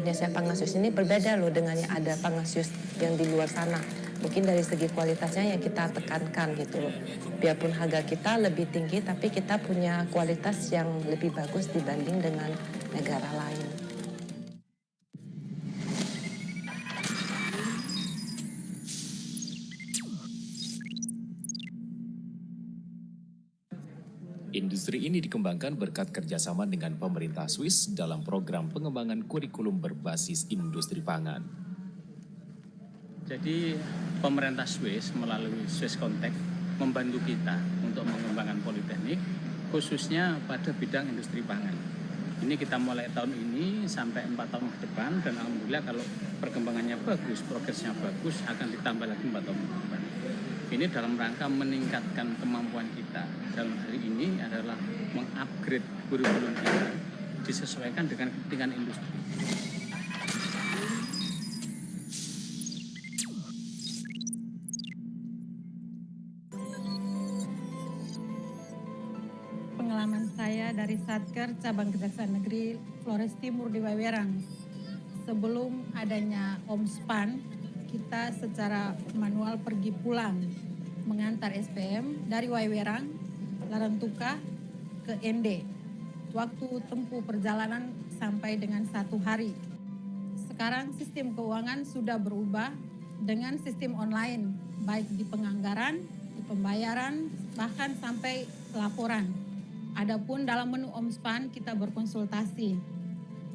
Indonesia Pangasius ini berbeda loh dengan yang ada Pangasius yang di luar sana. Mungkin dari segi kualitasnya yang kita tekankan gitu loh. Biarpun harga kita lebih tinggi, tapi kita punya kualitas yang lebih bagus dibanding dengan negara lain. Industri ini dikembangkan berkat kerjasama dengan pemerintah Swiss dalam program pengembangan kurikulum berbasis industri pangan. Jadi pemerintah Swiss melalui Swiss Contact membantu kita untuk mengembangkan politeknik, khususnya pada bidang industri pangan. Ini kita mulai tahun ini sampai 4 tahun ke depan, dan alhamdulillah kalau perkembangannya bagus, progresnya bagus, akan ditambah lagi 4 tahun ke depan. Ini dalam rangka meningkatkan kemampuan kita. Dalam hari ini adalah mengupgrade kurikulum kita disesuaikan dengan kepentingan industri. Pengalaman saya dari Satker Cabang Kejaksaan Negeri Flores Timur di Waiwerang. Sebelum adanya OMSPAN, kita secara manual pergi pulang mengantar SPM dari Waiwerang, Larantuka ke ND. Waktu tempuh perjalanan sampai dengan 1 hari. Sekarang sistem keuangan sudah berubah dengan sistem online, baik di penganggaran, di pembayaran, bahkan sampai laporan. Adapun dalam menu OMSPAN kita berkonsultasi,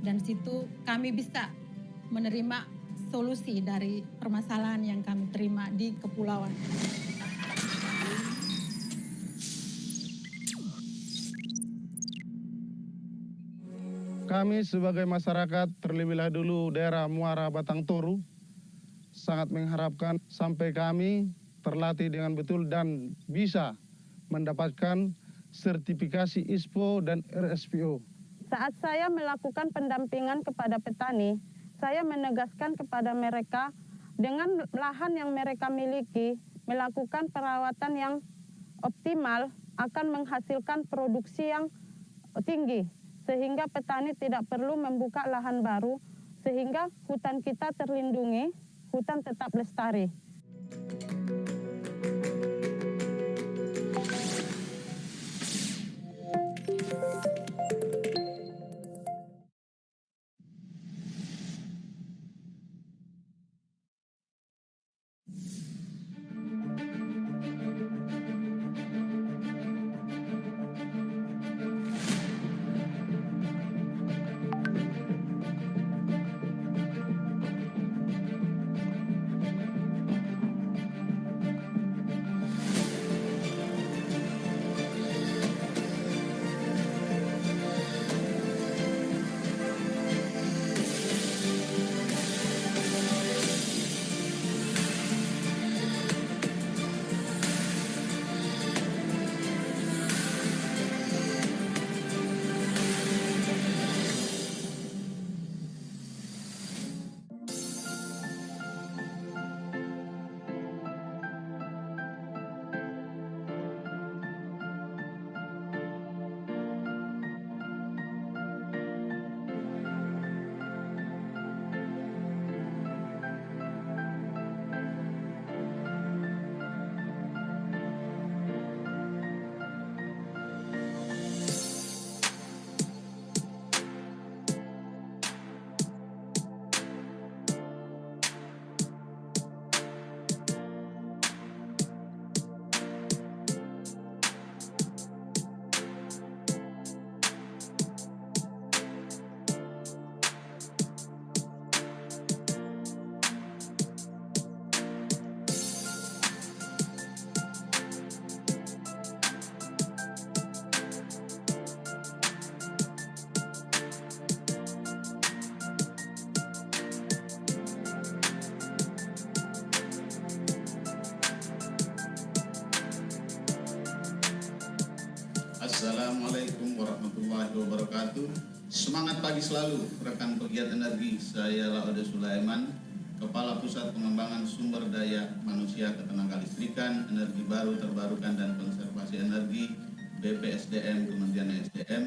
dan situ kami bisa menerima solusi dari permasalahan yang kami terima di kepulauan. Kami sebagai masyarakat, terlebih dahulu daerah Muara Batang Toru, sangat mengharapkan sampai kami terlatih dengan betul dan bisa mendapatkan sertifikasi ISPO dan RSPO. Saat saya melakukan pendampingan kepada petani, saya menegaskan kepada mereka dengan lahan yang mereka miliki, melakukan perawatan yang optimal akan menghasilkan produksi yang tinggi, sehingga petani tidak perlu membuka lahan baru, sehingga hutan kita terlindungi, hutan tetap lestari. Assalamualaikum warahmatullahi wabarakatuh. Semangat pagi selalu, rekan pegiat energi. Saya Laude Sulaiman, Kepala Pusat Pengembangan Sumber Daya Manusia Ketenaga Listrikan, Energi Baru, Terbarukan, dan Konservasi Energi BPSDM Kementerian SDM,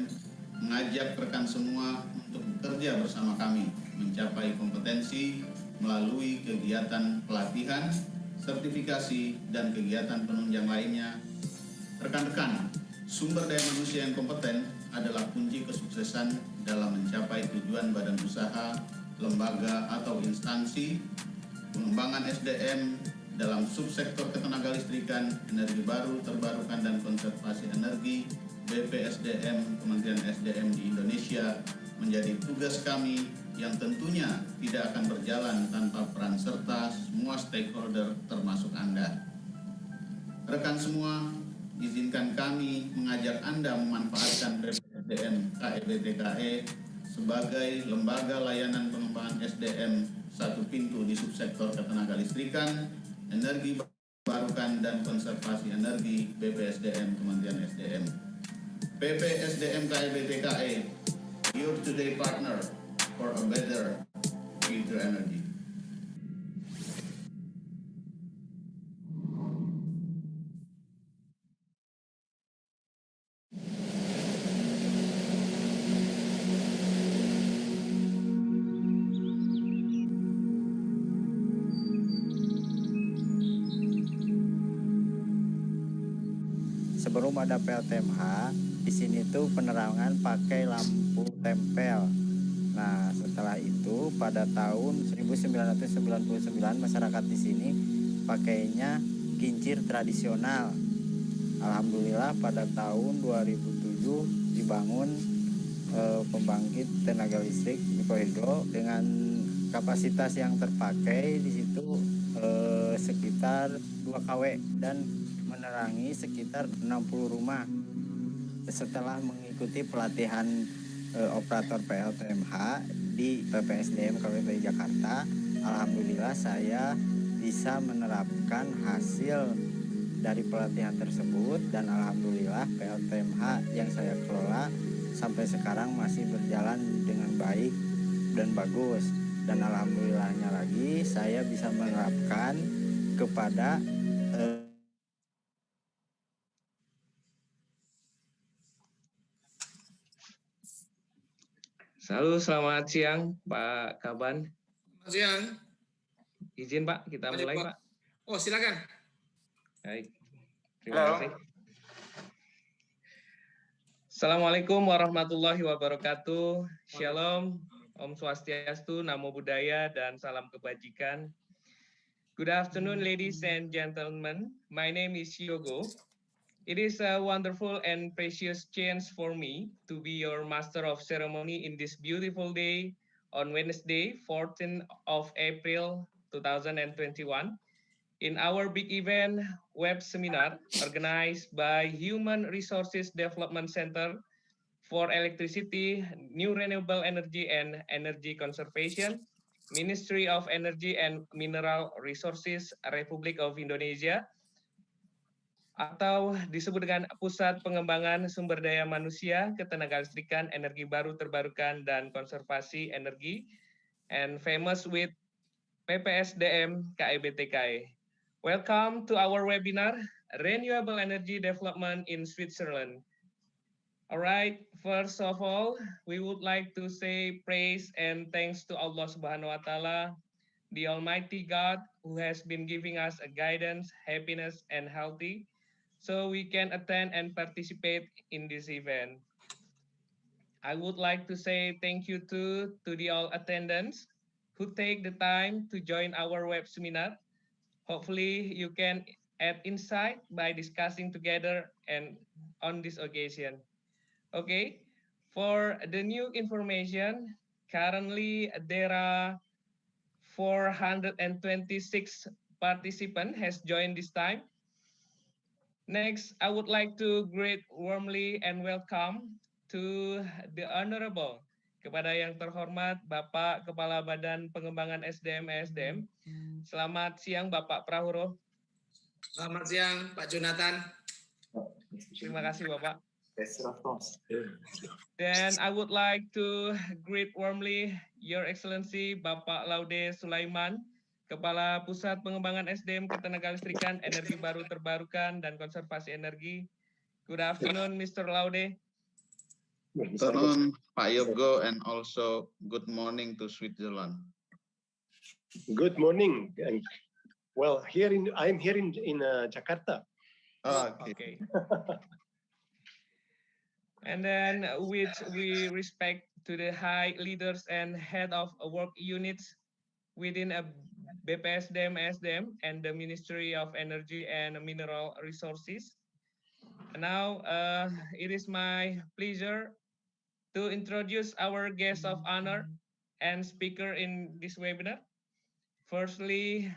mengajak rekan semua untuk bekerja bersama kami mencapai kompetensi melalui kegiatan pelatihan, sertifikasi, dan kegiatan penunjang lainnya. Rekan-rekan, sumber daya manusia yang kompeten adalah kunci kesuksesan dalam mencapai tujuan badan usaha, lembaga, atau instansi. Pengembangan SDM dalam subsektor ketenagalistrikan, energi baru, terbarukan, dan konservasi energi BPSDM Kementerian SDM di Indonesia menjadi tugas kami yang tentunya tidak akan berjalan tanpa peran serta semua stakeholder termasuk Anda. Rekan semua, izinkan kami mengajak Anda memanfaatkan BPSDM KEBTKE sebagai lembaga layanan pengembangan SDM satu pintu di subsektor ketenagalistrikan, energi terbarukan, dan konservasi energi BPSDM Kementerian SDM. BPSDM KEBTKE, your today partner for a better future energy. Sebelum ada PLTMH, di sini tuh penerangan pakai lampu tempel. Nah, setelah itu pada tahun 1999 masyarakat di sini pakainya kincir tradisional. Alhamdulillah pada tahun 2007 dibangun pembangkit tenaga listrik mikrohidro dengan kapasitas yang terpakai di situ sekitar 2 kW dan menerangi sekitar 60 rumah. Setelah mengikuti pelatihan operator PLTMH di PPSDM Kabupaten Jakarta, alhamdulillah saya bisa menerapkan hasil dari pelatihan tersebut dan alhamdulillah PLTMH yang saya kelola sampai sekarang masih berjalan dengan baik dan bagus. Dan alhamdulillahnya lagi saya bisa menerapkan kepada Halo, selamat siang Pak Kaban. Selamat siang. Izin Pak, kita mulai Pak. Oh, silakan. Baik, terima kasih. Assalamualaikum warahmatullahi wabarakatuh. Shalom, Om Swastiastu, Namo Buddhaya, dan salam kebajikan. Good afternoon, ladies and gentlemen. My name is Yogo. It is a wonderful and precious chance for me to be your master of ceremony in this beautiful day on Wednesday, 14th of April 2021, in our big event web seminar organized by Human Resources Development Center for Electricity, New Renewable Energy and Energy Conservation, Ministry of Energy and Mineral Resources, Republik of Indonesia, atau disebut dengan Pusat Pengembangan Sumber Daya Manusia, Ketenagalistrikan, Energi Baru Terbarukan, dan Konservasi Energi, and famous with PPSDM KEBTKE. Welcome to our webinar, Renewable Energy Development in Switzerland. All right, first of all, we would like to say praise and thanks to Allah Subhanahu wa Ta'ala, the Almighty God, who has been giving us a guidance, happiness, and healthy, so we can attend and participate in this event. I would like to say thank you to the all attendants who take the time to join our web seminar. Hopefully you can add insight by discussing together and on this occasion. Okay, for the new information, currently there are 426 participants has joined this time. Next, I would like to greet warmly and welcome to the Honorable, kepada yang terhormat Bapak Kepala Badan Pengembangan SDM ESDM. Selamat siang Bapak Prahuro. Selamat siang Pak Jonathan. Terima kasih Bapak. Then I would like to greet warmly Your Excellency Bapak Laude Sulaiman, Kepala Pusat Pengembangan SDM Ketenagalistrikan, Energi Baru Terbarukan, dan Konservasi Energi. Good afternoon, Mr. Laude. Afternoon, Pak Yogo, and also good morning to Switzerland. Good morning. And, well, I'm here in Jakarta. Okay. And then with we respect to the high leaders and head of work units within a BPSDM SDM and the Ministry of Energy and Mineral Resources. And now it is my pleasure to introduce our guest of honor and speaker in this webinar. Firstly,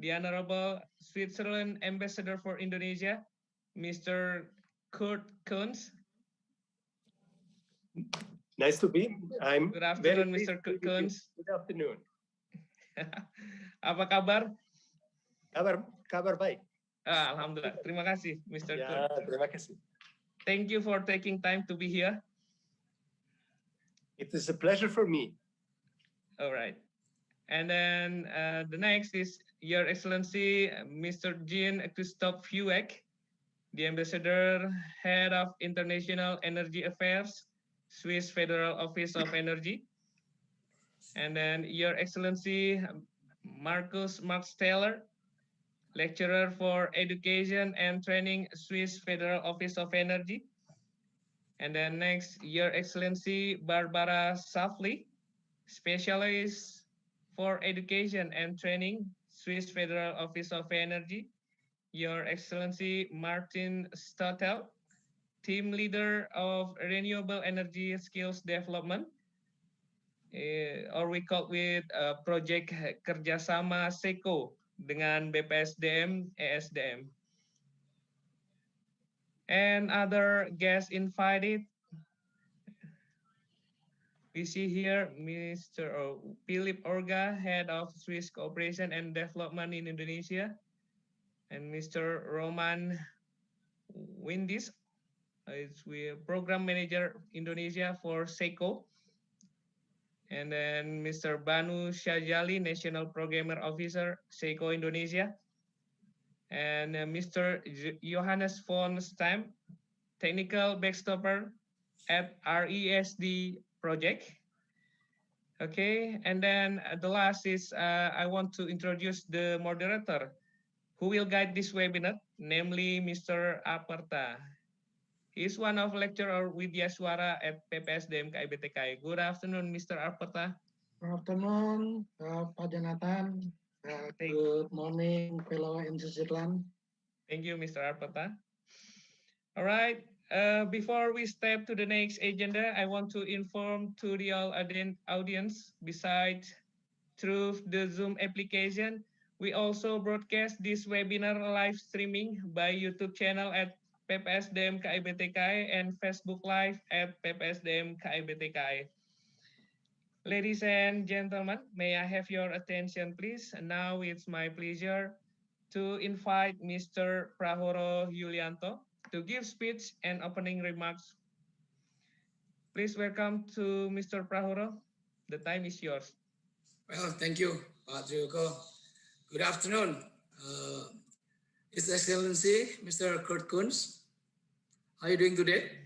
the Honorable Switzerland Ambassador for Indonesia, Mr. Kurt Kunz. Nice to be. I'm Good afternoon, Mr. Kunz. Good afternoon. Apa kabar? Kabar baik. Alhamdulillah. Terima kasih, Mr. Ya, Kunz. terima kasih. Thank you for taking time to be here. It is a pleasure for me. All right. And then the next is Your Excellency, Mr. Jean Christophe Hueck, the Ambassador, Head of International Energy Affairs, Swiss Federal Office of Energy. And then Your Excellency, Marcus Max Taylor, Lecturer for Education and Training, Swiss Federal Office of Energy. And then next, Your Excellency, Barbara Safley, Specialist for Education and Training, Swiss Federal Office of Energy. Your Excellency, Martin Stottel, Team Leader of Renewable Energy Skills Development, or we call it Project Kerjasama SECO dengan BPSDM, ESDM. And other guests invited, we see here Mr. Philip Orga, Head of Swiss Cooperation and Development in Indonesia, and Mr. Roman Windis, Program Manager Indonesia for SECO, and then Mr. Banu Syajali, National Programmer Officer, SECO Indonesia, and Mr. Johannes von Stam, Technical Backstopper at RESD project. Okay, and then the last is I want to introduce the moderator who will guide this webinar, namely Mr. Aparta. He is one of lecturer Widya Suara at PPSDM KIBTKI. Good afternoon, Mr. Aparta. Good afternoon, Pak Jonathan. Good morning, fellow in Switzerland. Thank you, Mr. Aparta. All right. Before we step to the next agenda, I want to inform to the audience, besides through the Zoom application, we also broadcast this webinar live streaming by YouTube channel at PPSDM KIBTKI and Facebook Live at PPSDM KIBTKI. Ladies and gentlemen, may I have your attention, please? And now it's my pleasure to invite Mr. Prahoro Yulianto to give speech and opening remarks. Please welcome to Mr. Prahoro. The time is yours. Well, thank you, Pak Trioko. Good afternoon, His Excellency, Mr. Kurt Kunz. How are you doing today?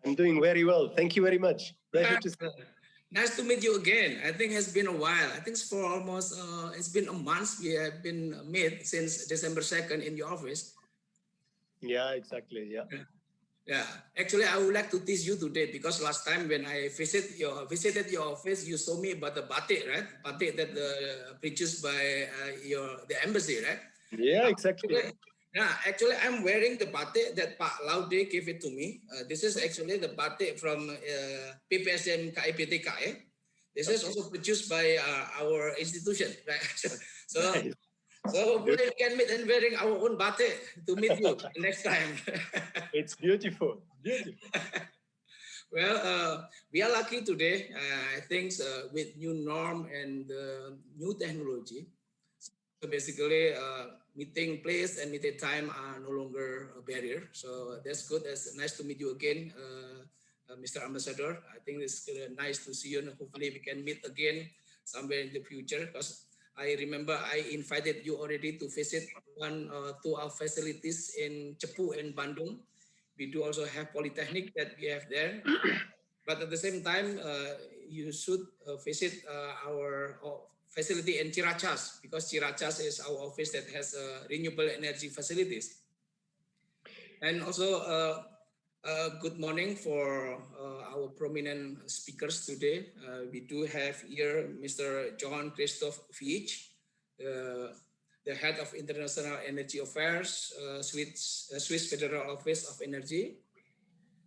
I'm doing very well. Thank you very much. Pleasure to see you. Nice to meet you again. I think it's been a while. I think it's for almost, it's been a month we have been met since December 2nd in your office. Yeah, exactly. Yeah. Yeah. Actually, I would like to tease you today because last time when I visited your office, you saw me about the batik, right? Batik that produced by the embassy, right? Yeah, exactly. Actually, I'm wearing the batik that Pak Laude gave it to me. This is actually the batik from PPSDM KIBTKI. This is also produced by our institution, right? So hopefully we can meet and wearing our own batik to meet you next time. It's beautiful. Well, we are lucky today. I think with new norm and new technology. So basically, meeting place and meeting time are no longer a barrier. So that's good. That's nice to meet you again, Mr. Ambassador. I think it's nice to see you, and hopefully we can meet again somewhere in the future. Because I remember I invited you already to visit one to our facilities in Cepu and Bandung, We do also have polytechnic that we have there. But at the same time, you should visit our facility in Ciracas, because Ciracas is our office that has renewable energy facilities. And also, good morning for our prominent speakers today. We do have here Mr. John Christoph Veitch, the head of International Energy Affairs, Swiss Federal Office of Energy.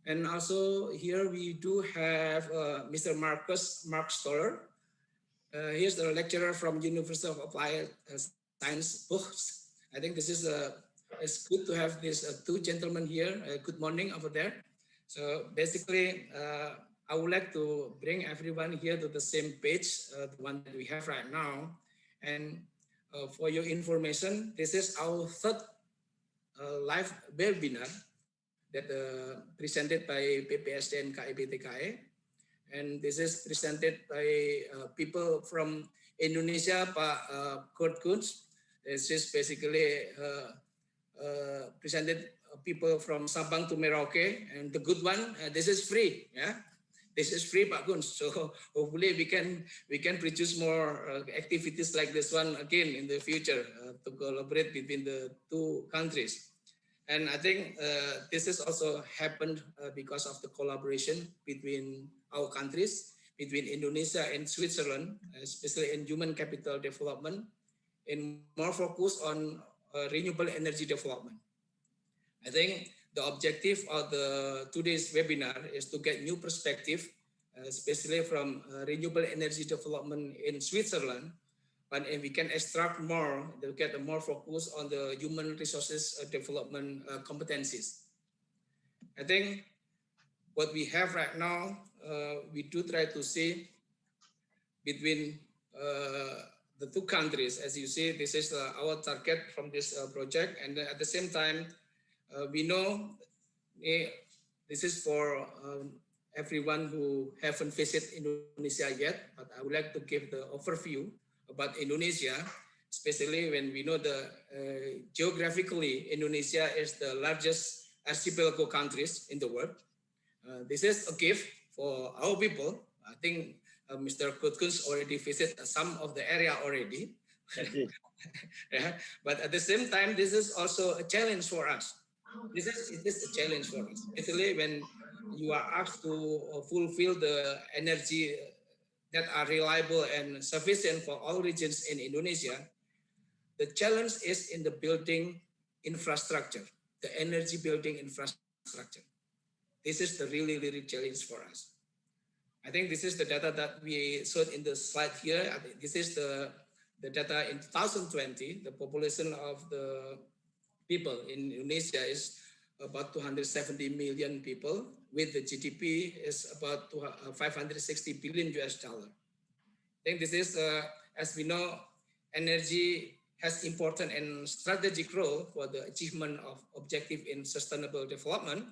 And also here we do have Mr. Mark Stoller. He is the lecturer from University of Applied Science Books. I think this is it's good to have these two gentlemen here. Good morning over there. So basically, I would like to bring everyone here to the same page, the one that we have right now. And for your information, this is our third live webinar that presented by PPSD and KIBTKE. And this is presented by people from Indonesia, Pak Kurt Kunz. This is basically presented people from Sabang to Merauke. And the good one, this is free. Yeah, this is free, Pak Kunz. So hopefully we can produce more activities like this one again in the future to collaborate between the two countries. And I think this has also happened because of the collaboration between our countries, between Indonesia and Switzerland, especially in human capital development, and more focus on renewable energy development. I think the objective of today's webinar is to get new perspective, especially from renewable energy development in Switzerland. But if we can extract more, to get a more focus on the human resources development competencies. I think what we have right now, we do try to see between the two countries. As you see, this is our target from this project. And at the same time, we know this is for everyone who haven't visited Indonesia yet, but I would like to give the overview about Indonesia, especially when we know the geographically, Indonesia is the largest archipelago countries in the world. This is a gift for our people. I think Mr. Kutkunz already visited some of the area already. Yeah. But at the same time, this is also a challenge for us. It is a challenge for us, especially when you are asked to fulfill the energy that are reliable and sufficient for all regions in Indonesia. The challenge is in the building infrastructure, the energy building infrastructure. This is the really challenge for us. I think this is the data that we showed in the slide here. I think this is the data in 2020. The population of the people in Indonesia is about 270 million people, with the GDP is about 560 billion US dollar. I think this is, as we know, energy has important and strategic role for the achievement of objective in sustainable development,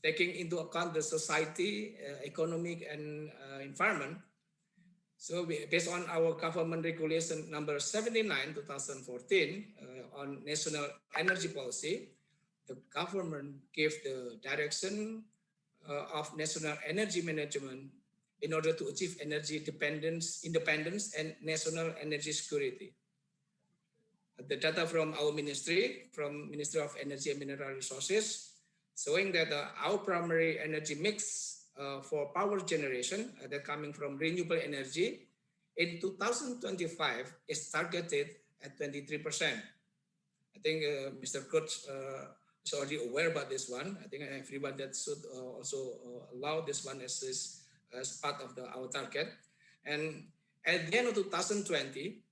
taking into account the society, economic and environment. So based on our government regulation number 79, 2014 on national energy policy, the government gave the direction of national energy management in order to achieve energy independence, and national energy security. The data from our ministry, from Ministry of Energy and Mineral Resources, showing that our primary energy mix for power generation that coming from renewable energy in 2025 is targeted at 23%. I think Mr. Kurtz is already aware about this one. I think everyone that should also allow this one as part of our target. And at the end of 2020,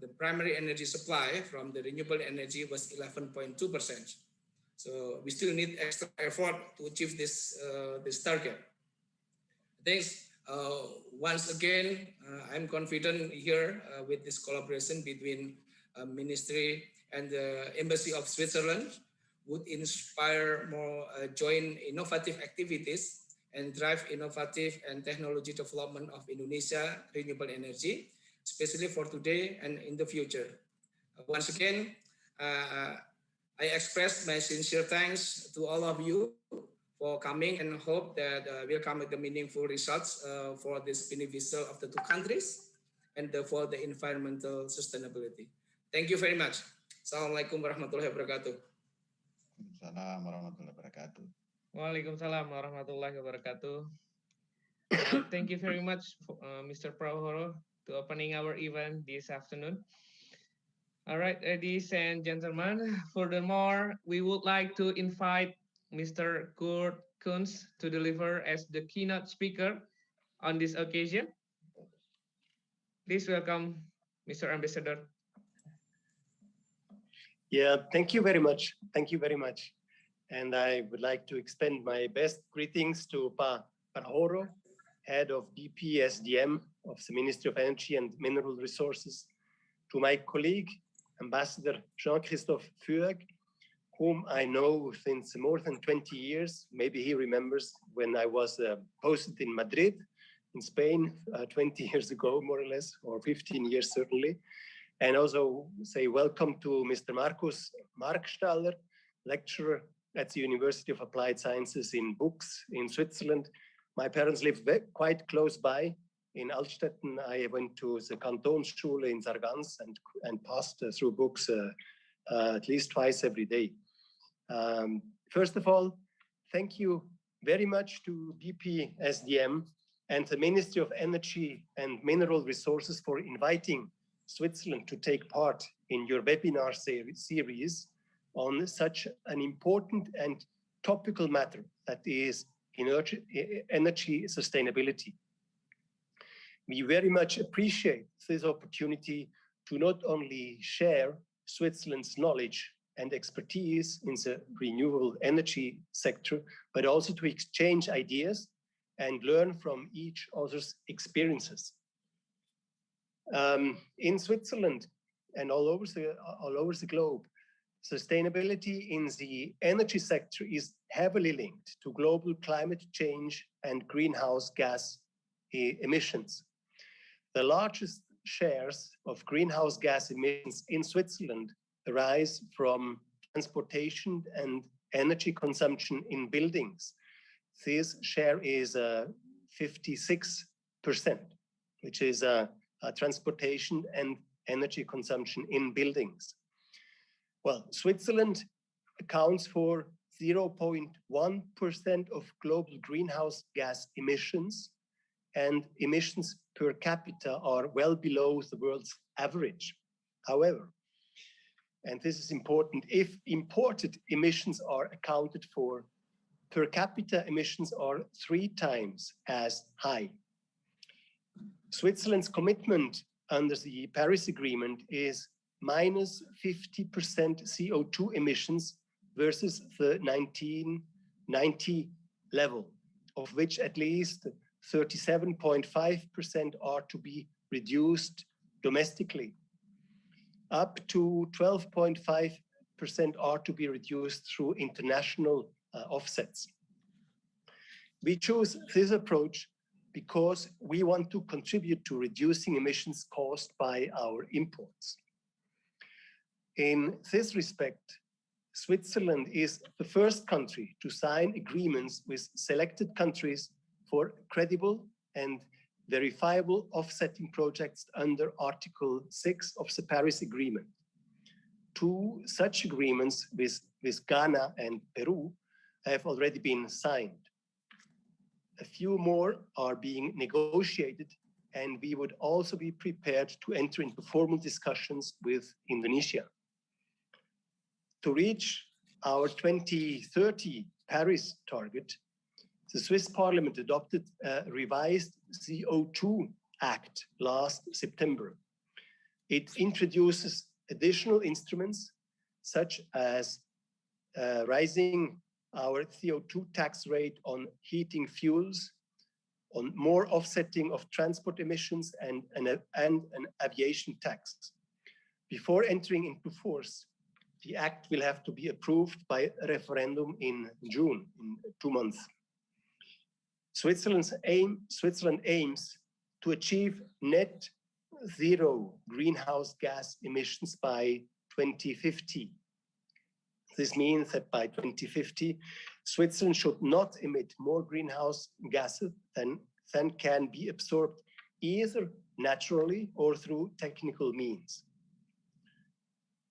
the primary energy supply from the renewable energy was 11.2%. So we still need extra effort to achieve this target. I think once again, I'm confident here with this collaboration between Ministry and the Embassy of Switzerland would inspire more joint innovative activities and drive innovative and technology development of Indonesia renewable energy, especially for today and in the future. Once again, I express my sincere thanks to all of you for coming and hope that we'll come with the meaningful results for this beneficial of the two countries and for the environmental sustainability. Thank you very much. Assalamualaikum warahmatullahi wabarakatuh. Assalamualaikum warahmatullahi wabarakatuh. Waalaikumsalam warahmatullahi wabarakatuh. Thank you very much, Mr. Prahoro, to opening our event this afternoon. All right, ladies and gentlemen, furthermore, we would like to invite Mr. Kurt Kunz to deliver as the keynote speaker on this occasion. Please welcome Mr. Ambassador. Yeah, thank you very much. Thank you very much. And I would like to extend my best greetings to Pa Prahoro, head of DP-SDM of the Ministry of Energy and Mineral Resources, to my colleague, Ambassador Jean-Christophe Fueg, whom I know since more than 20 years. Maybe he remembers when I was posted in Madrid, in Spain, 20 years ago, more or less, or 15 years certainly. And also say welcome to Mr. Markus Markstaller, lecturer at the University of Applied Sciences in Buchs in Switzerland. My parents live quite close by. In Altstetten, I went to the Kantonsschule in Sargans and passed through Buchs at least twice every day. First of all, thank you very much to DP-SDM and the Ministry of Energy and Mineral Resources for inviting Switzerland to take part in your webinar series on such an important and topical matter that is energy sustainability. We very much appreciate this opportunity to not only share Switzerland's knowledge and expertise in the renewable energy sector, but also to exchange ideas and learn from each other's experiences. In Switzerland and all over the globe, sustainability in the energy sector is heavily linked to global climate change and greenhouse gas emissions. The largest shares of greenhouse gas emissions in Switzerland arise from transportation and energy consumption in buildings. This share is 56%, which is transportation and energy consumption in buildings. Well, Switzerland accounts for 0.1% of global greenhouse gas emissions, and emissions per capita are well below the world's average. However, and this is important, if imported emissions are accounted for, per capita emissions are 3 times as high. Switzerland's commitment under the Paris Agreement is minus 50% CO2 emissions versus the 1990 level, of which at least 37.5% are to be reduced domestically. Up to 12.5% are to be reduced through international offsets. We choose this approach because we want to contribute to reducing emissions caused by our imports. In this respect, Switzerland is the first country to sign agreements with selected countries for credible and verifiable offsetting projects under Article 6 of the Paris Agreement. 2 such agreements with Ghana and Peru have already been signed. A few more are being negotiated, and we would also be prepared to enter into formal discussions with Indonesia. To reach our 2030 Paris target, the Swiss Parliament adopted a revised Co2 Act last September. It introduces additional instruments such as raising our CO2 tax rate on heating fuels, on more offsetting of transport emissions, and an aviation tax. Before entering into force, the act will have to be approved by a referendum in June, in 2 months. Switzerland aims to achieve net zero greenhouse gas emissions by 2050. This means that by 2050, Switzerland should not emit more greenhouse gases than can be absorbed either naturally or through technical means.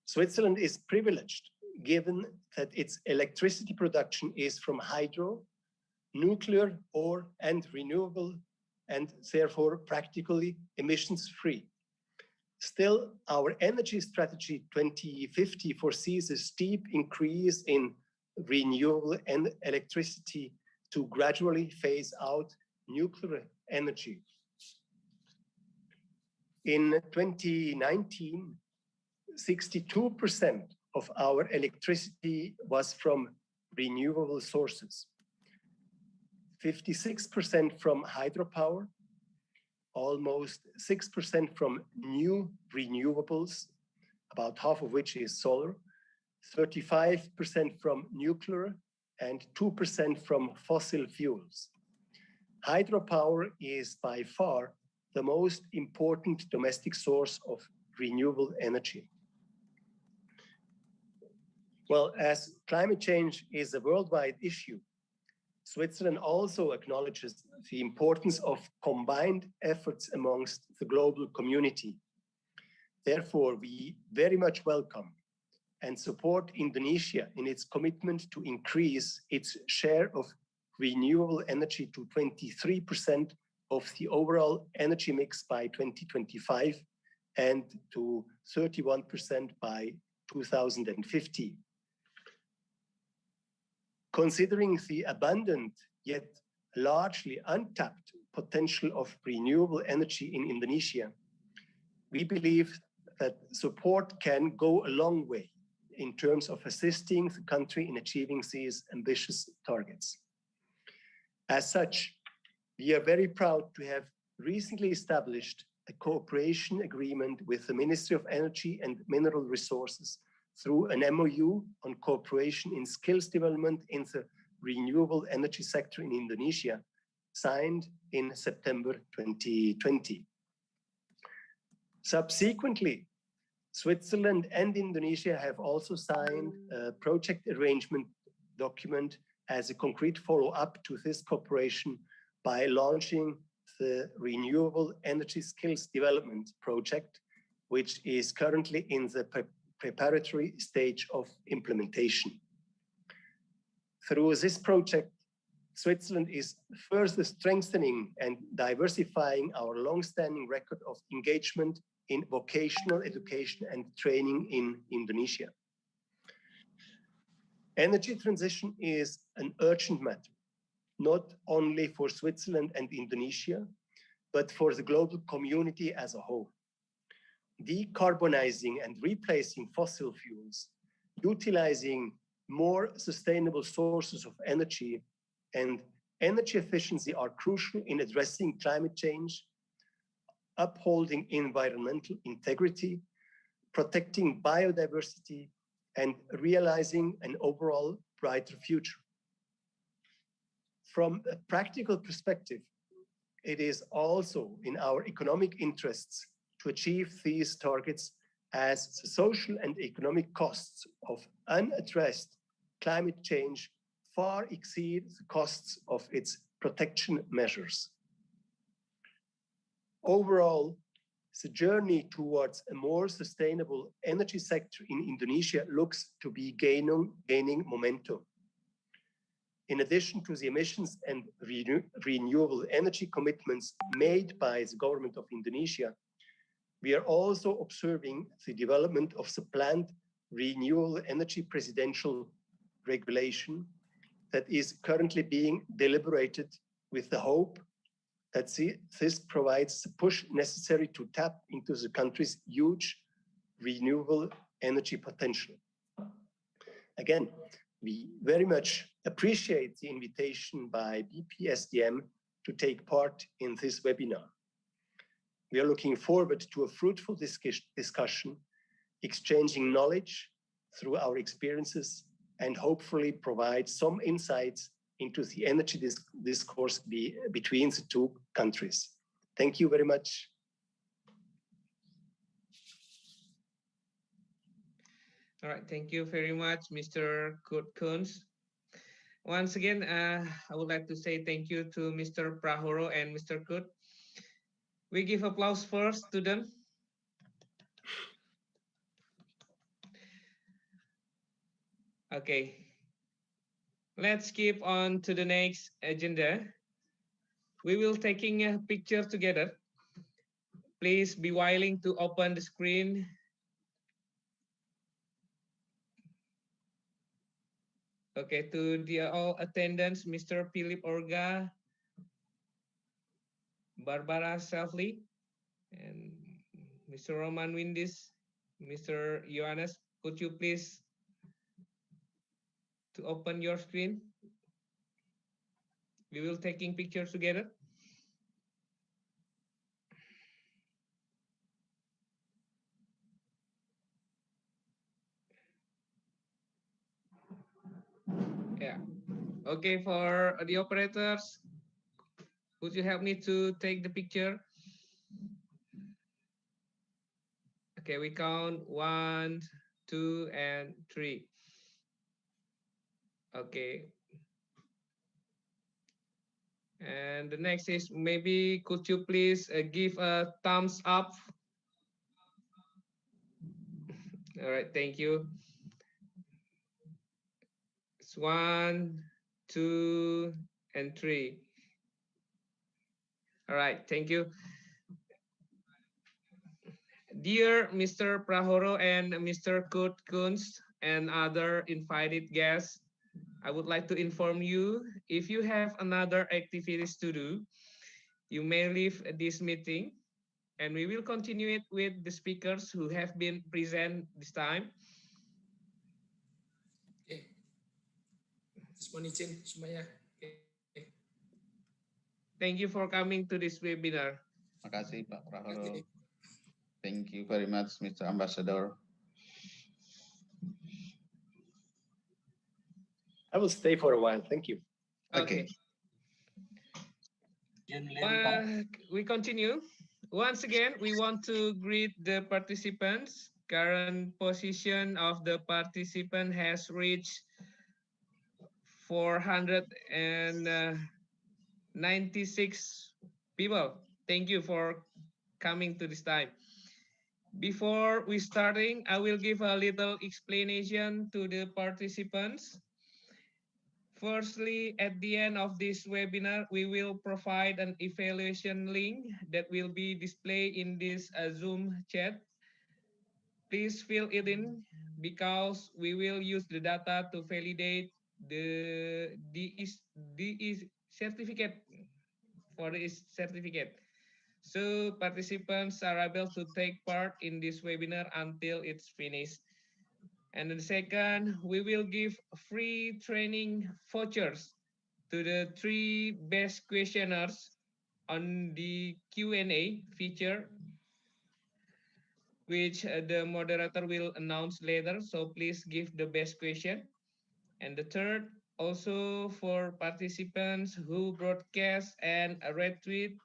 Switzerland is privileged given that its electricity production is from hydro, nuclear, and renewable, and therefore practically emissions-free. Still, our energy strategy 2050 foresees a steep increase in renewable electricity to gradually phase out nuclear energy. In 2019, 62% of our electricity was from renewable sources, 56% from hydropower, almost 6% from new renewables, about half of which is solar, 35% from nuclear, and 2% from fossil fuels. Hydropower is by far the most important domestic source of renewable energy. Well, as climate change is a worldwide issue, Switzerland also acknowledges the importance of combined efforts amongst the global community. Therefore, we very much welcome and support Indonesia in its commitment to increase its share of renewable energy to 23% of the overall energy mix by 2025 and to 31% by 2050. Considering the abundant yet largely untapped potential of renewable energy in Indonesia, we believe that support can go a long way in terms of assisting the country in achieving these ambitious targets. As such, we are very proud to have recently established a cooperation agreement with the Ministry of Energy and Mineral Resources through an MOU on cooperation in skills development in the renewable energy sector in Indonesia, signed in September 2020. Subsequently, Switzerland and Indonesia have also signed a project arrangement document as a concrete follow-up to this cooperation by launching the Renewable Energy Skills Development Project, which is currently in the preparatory stage of implementation. Through this project, Switzerland is further strengthening and diversifying our long-standing record of engagement in vocational education and training in Indonesia. Energy transition is an urgent matter, not only for Switzerland and Indonesia, but for the global community as a whole. Decarbonizing and replacing fossil fuels, utilizing more sustainable sources of energy, and energy efficiency are crucial in addressing climate change, upholding environmental integrity, protecting biodiversity, and realizing an overall brighter future. From a practical perspective, it is also in our economic interests to achieve these targets, as the social and economic costs of unaddressed climate change far exceed the costs of its protection measures. Overall, the journey towards a more sustainable energy sector in Indonesia looks to be gaining momentum. In addition to the emissions and renewable energy commitments made by the government of Indonesia, we are also observing the development of the planned renewable energy presidential regulation that is currently being deliberated, with the hope that this provides the push necessary to tap into the country's huge renewable energy potential. Again, we very much appreciate the invitation by BPSDM to take part in this webinar. We are looking forward to a fruitful discussion, exchanging knowledge through our experiences, and hopefully provide some insights into the energy discourse between the two countries. Thank you very much. All right, thank you very much, Mr. Kurt Kunz. Once again, I would like to say thank you to Mr. Prahoro and Mr. Kurt. We give applause first to them. Okay, let's keep on to the next agenda. We will taking a picture together. Please be willing to open the screen. Okay, to the all attendants, Mr. Philip Orga, Barbara Selfly, and Mr. Roman Windis, Mr. Johannes, could you please to open your screen? We will taking pictures together. Yeah. Okay, for the operators, could you help me to take the picture? Okay, we count 1, 2, and 3. Okay. And the next is maybe could you please give a thumbs up? All right, thank you. It's 1, 2, and 3. All right, thank you. Dear Mr. Prahoro and Mr. Kurt Kunz and other invited guests, I would like to inform you, if you have another activities to do, you may leave this meeting and we will continue it with the speakers who have been present this time. Okay. Mohon izin semuanya. Thank you for coming to this webinar. Makasih Pak Prahoro. Thank you very much, Mr. Ambassador. I will stay for a while. Thank you. Okay. We continue. Once again, we want to greet the participants. Current position of the participant has reached 496 people. Thank you for coming to this time. Before we starting, I will give a little explanation to the participants. Firstly, at the end of this webinar, we will provide an evaluation link that will be displayed in this Zoom chat. Please fill it in because we will use the data to validate the certificate for this certificate. So participants are able to take part in this webinar until it's finished. And the second, we will give free training vouchers to the 3 best questioners on the Q&A feature, which the moderator will announce later. So please give the best question. And the third, also for participants who broadcast and retweet,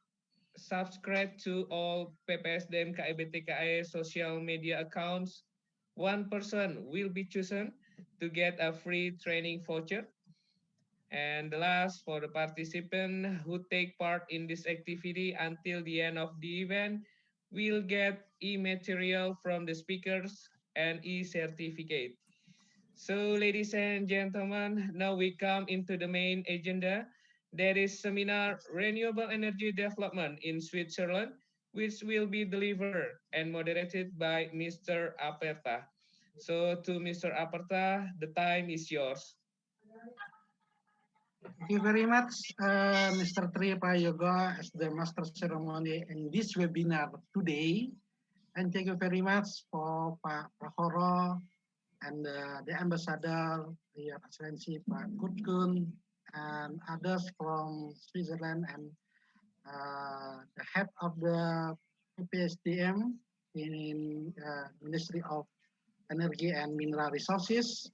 subscribe to all PPSDM KIBTKI social media accounts, 1 person will be chosen to get a free training voucher. And the last, for the participant who take part in this activity until the end of the event, will get e-material from the speakers and e-certificate. So ladies and gentlemen, now we come into the main agenda. That is seminar Renewable Energy Development in Switzerland, which will be delivered and moderated by Mr. Aperta. So to Mr. Aperta, the time is yours. Thank you very much, Mr. Tri Prayogo, as the master ceremony in this webinar today. And thank you very much for Pak Prahoro and the ambassador, Your Excellency Pak Kurt Kunz, and others from Switzerland, and the head of the PPSDM in Ministry of Energy and Mineral Resources.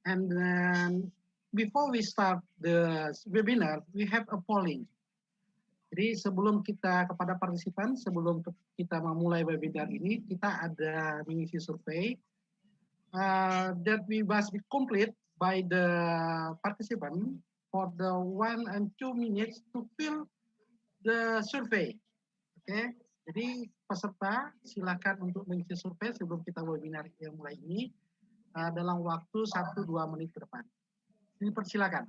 And then before we start the webinar, we have a polling. Jadi sebelum kita kepada partisipan, sebelum kita memulai webinar ini, kita ada mengisi survei. that we must be complete by the participant for the 1 and 2 minutes to fill the survey. Oke, jadi peserta silakan untuk mengisi survei sebelum kita webinar yang mulai ini dalam waktu 1-2 menit ke depan. Dipersilakan.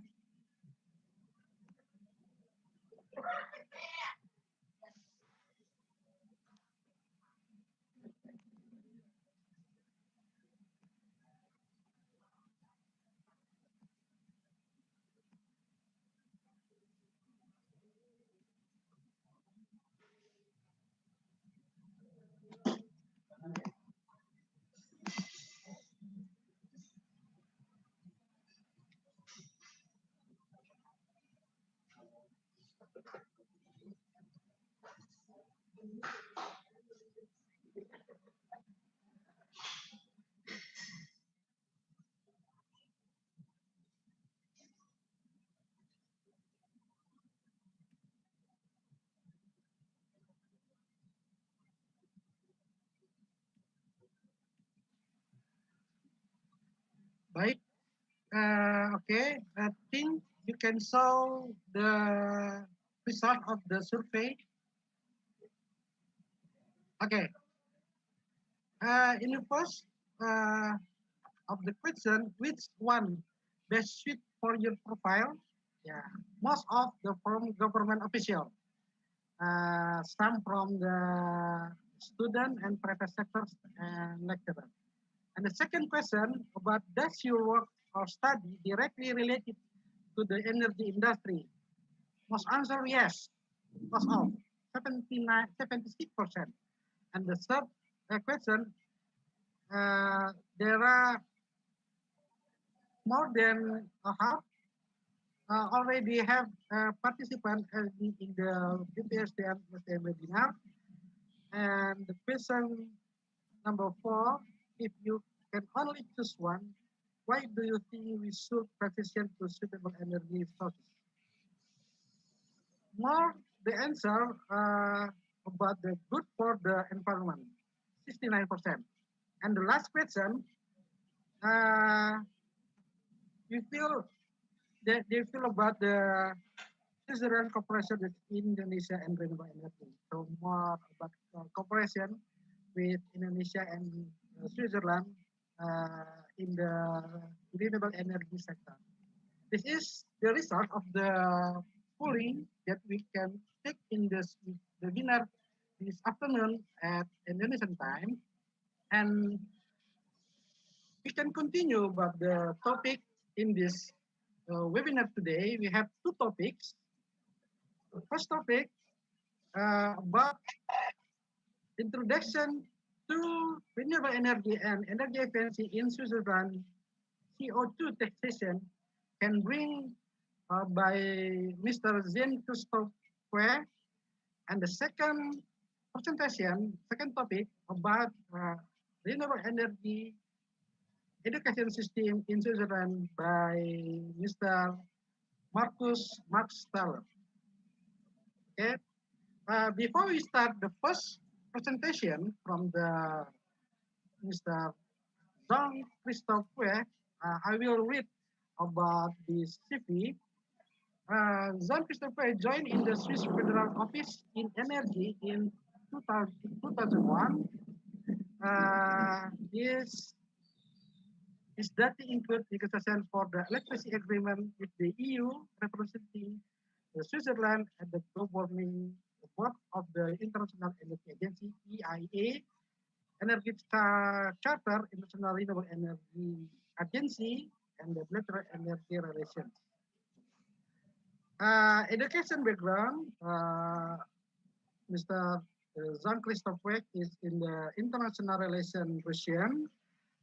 Baik, okay. I think you can show the result of the survey. Okay. In the first of the question, which one best suit for your profile? Yeah, most of the from government official, some from the student and private sectors and lecturer. And the second question about does your work or study directly related to the energy industry? Most answer yes, most of 76%. And the third question, there are more than a half already have participants in the BPSDM webinar. And the question number 4, if you can only choose one, why do you think we should transition to suitable energy sources? More the answer about the good for the environment, 69%. And the last question, you feel that they feel about the Switzerland cooperation with Indonesia and renewable energy. So more about cooperation with Indonesia and Switzerland in the renewable energy sector. This is the result of the polling that we can take in this webinar this afternoon at Indonesian time, and we can continue about the topic in this webinar today. We have 2 topics. The first topic about introduction to renewable energy and energy efficiency in Switzerland, CO2 taxation can bring by Mr. Jean-Christophe. And the second presentation, second topic about renewable energy education system in Switzerland by Mr. Marcus Marksteller. Okay. Before we start the first presentation from the Mr. Jean-Christophe, I will read about this CV. Jean-Christophe joined in the Swiss Federal Office in Energy in 2001. His data include negotiation for the electricity agreement with the EU, representing Switzerland at the governing board of the International Energy Agency, EIA, Energy Charter, International Renewable Energy Agency, and the bilateral energy relations. Education background, Mr. Jean-Christophe is in the International Relations Russian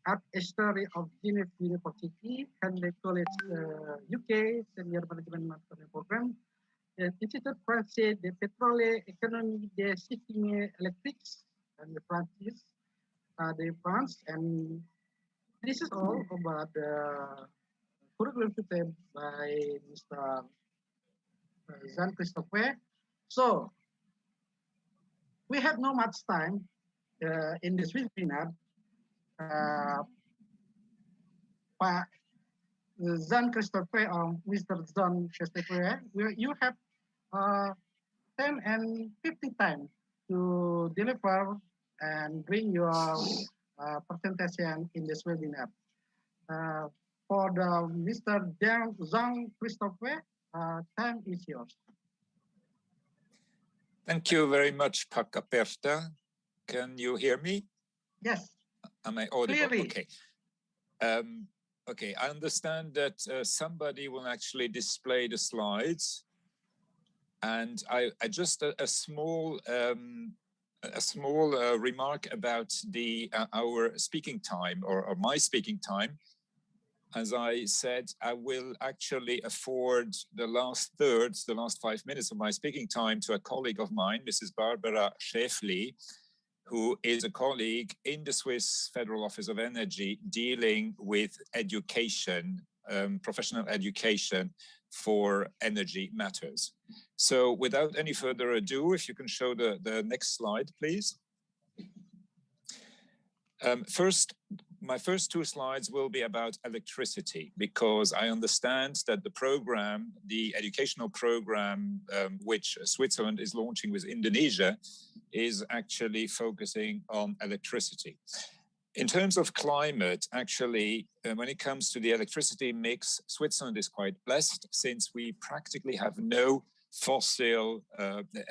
at History of Geneva University, Henley College, UK, Senior Management Master Program, Institut Français de Pétrole, Économie des Systèmes Électriques, and the Francis, de France. And this is all about the curriculum prepared by Mr. Jean-Christophe. So, we have no much time in this webinar. Pak Zan Christopher or Mr. Zan Christopher, you have 10 and 50 times to deliver and bring your presentation in this webinar. For the Mr. Zhang Christopher, time is yours. Thank you very much, Pak Aperta. Can you hear me? Yes. Am I audible? Clearly. Okay. Okay, I understand that somebody will actually display the slides, and I just a small remark about our speaking time or my speaking time. As I said, I will actually afford the last 5 minutes of my speaking time to a colleague of mine, Mrs. Barbara Schäfli, who is a colleague in the Swiss Federal Office of Energy dealing with education, professional education for energy matters. So without any further ado, if you can show the next slide, please. My first two slides will be about electricity, because I understand that the program, the educational program, which Switzerland is launching with Indonesia, is actually focusing on electricity. In terms of climate, actually, when it comes to the electricity mix, Switzerland is quite blessed, since we practically have no fossil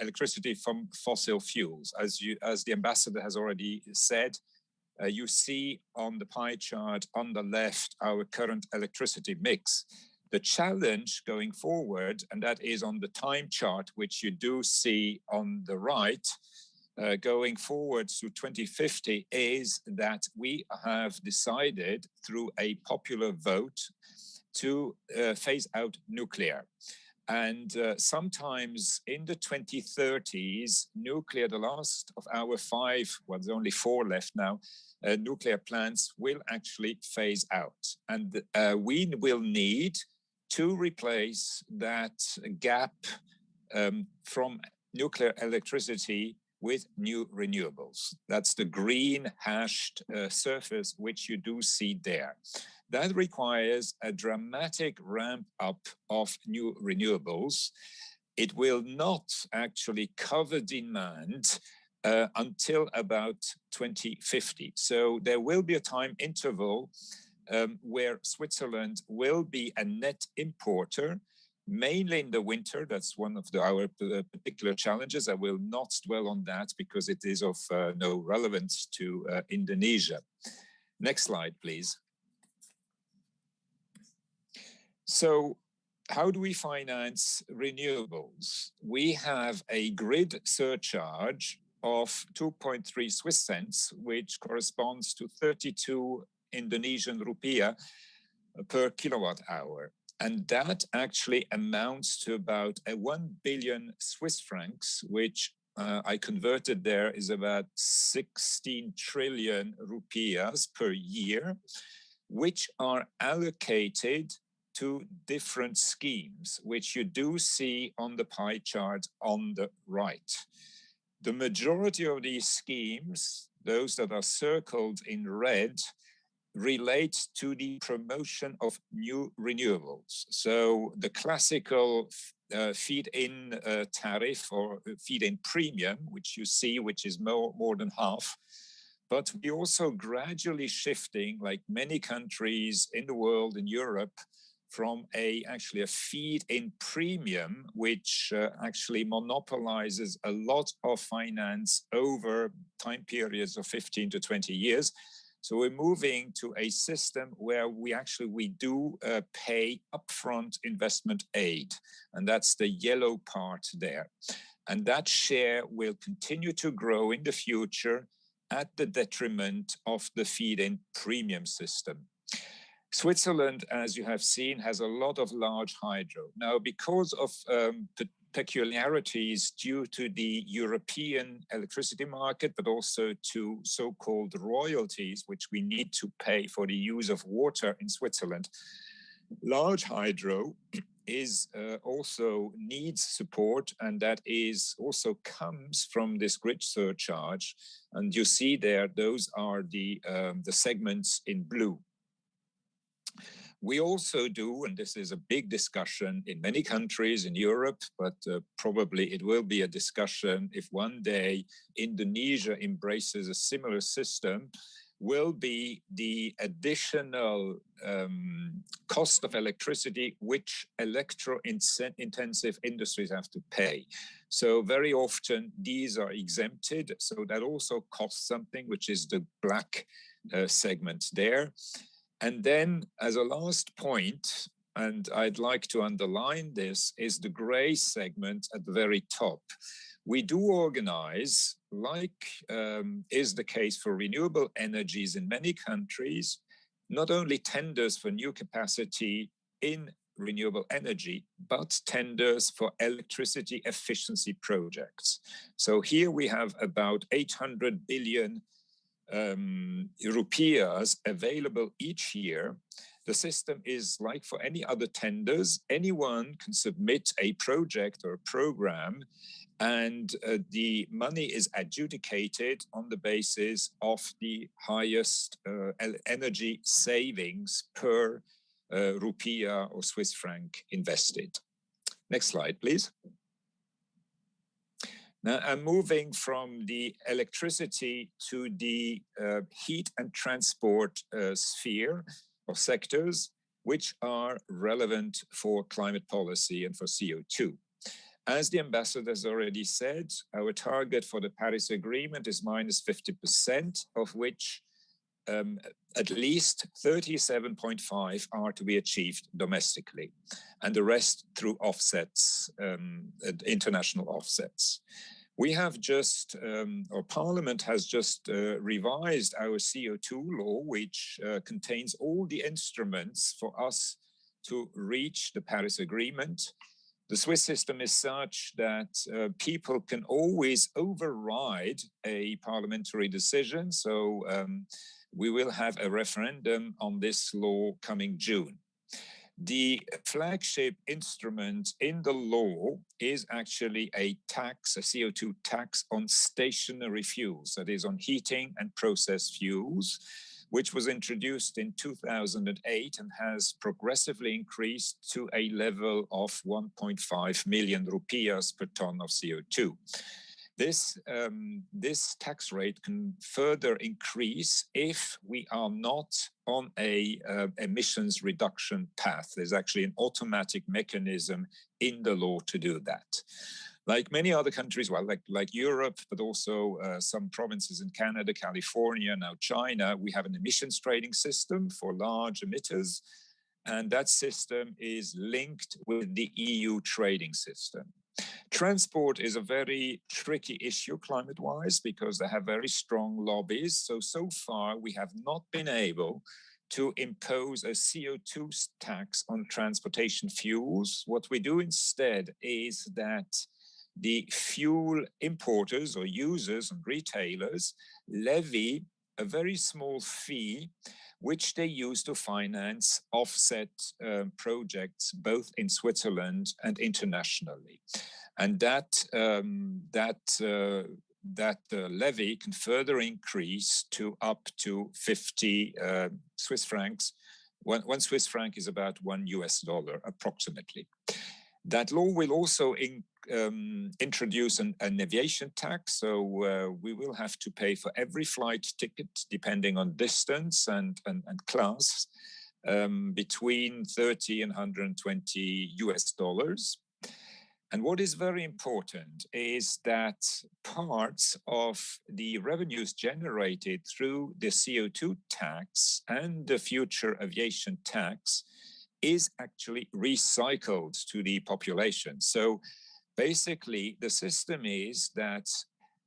electricity from fossil fuels. As the ambassador has already said, you see on the pie chart on the left our current electricity mix. The challenge going forward, and that is on the time chart, which you do see on the right, going forward to 2050, is that we have decided through a popular vote to phase out nuclear. And sometimes in the 2030s, nuclear, the last of our 5, well, there's only 4 left now, nuclear plants will actually phase out. And we will need to replace that gap from nuclear electricity with new renewables. That's the green hashed surface, which you do see there. That requires a dramatic ramp up of new renewables. It will not actually cover demand until about 2050. So there will be a time interval where Switzerland will be a net importer, mainly in the winter. That's one of our particular challenges. I will not dwell on that because it is of no relevance to Indonesia. Next slide, please. So how do we finance renewables? We have a grid surcharge of 2.3 Swiss cents, which corresponds to 32 Indonesian rupiah per kilowatt hour. And that actually amounts to about 1 billion Swiss francs, which I converted there is about 16 trillion rupiahs per year, which are allocated to different schemes, which you do see on the pie chart on the right. The majority of these schemes, those that are circled in red, relate to the promotion of new renewables. So the classical feed-in tariff or feed-in premium, which you see, which is more than half. But we're also gradually shifting, like many countries in the world, in Europe, from actually a feed-in premium, which actually monopolizes a lot of finance over time periods of 15 to 20 years. So we're moving to a system where we do pay upfront investment aid, and that's the yellow part there. And that share will continue to grow in the future at the detriment of the feed-in premium system. Switzerland, as you have seen, has a lot of large hydro. Now, because of peculiarities due to the European electricity market, but also to so-called royalties, which we need to pay for the use of water in Switzerland, large hydro is also needs support, and that is also comes from this grid surcharge. And you see there, those are the segments in blue. We also do, and this is a big discussion in many countries in Europe, but probably it will be a discussion if one day Indonesia embraces a similar system, will be the additional cost of electricity which electro-intensive industries have to pay. So very often these are exempted, so that also costs something, which is the black segment there. And then as a last point, and I'd like to underline this, is the gray segment at the very top. We do organize, like is the case for renewable energies in many countries, not only tenders for new capacity in renewable energy, but tenders for electricity efficiency projects. So here we have about 800 billion rupiahs available each year. The system is like for any other tenders, anyone can submit a project or a program, and the money is adjudicated on the basis of the highest energy savings per rupiah or Swiss franc invested. Next slide, please. Now I'm moving from the electricity to the heat and transport sphere or sectors, which are relevant for climate policy and for CO2. As the ambassador has already said, our target for the Paris Agreement is minus 50%, of which at least 37.5 are to be achieved domestically, and the rest through offsets, international offsets. We have just, or Parliament has just revised our CO2 law, which contains all the instruments for us to reach the Paris Agreement. The Swiss system is such that people can always override a parliamentary decision. So we will have a referendum on this law coming June. The flagship instrument in the law is actually a tax, a CO2 tax on stationary fuels, that is on heating and processed fuels, which was introduced in 2008 and has progressively increased to a level of 1.5 million rupiahs per ton of CO2. This tax rate can further increase if we are not on a emissions reduction path. There's actually an automatic mechanism in the law to do that. Like many other countries, well, like Europe, but also some provinces in Canada, California, now China, we have an emissions trading system for large emitters, and that system is linked with the EU trading system. Transport is a very tricky issue climate-wise because they have very strong lobbies. So far, we have not been able to impose a CO2 tax on transportation fuels. What we do instead is that the fuel importers or users and retailers levy a very small fee which they use to finance offset projects both in Switzerland and internationally. And that levy can further increase to up to 50 Swiss francs. One Swiss franc is about $1 approximately. That law will also introduce an aviation tax, so we will have to pay for every flight ticket, depending on distance and class, between 30 and 120 US dollars. And what is very important is that parts of the revenues generated through the CO2 tax and the future aviation tax is actually recycled to the population. So basically, the system is that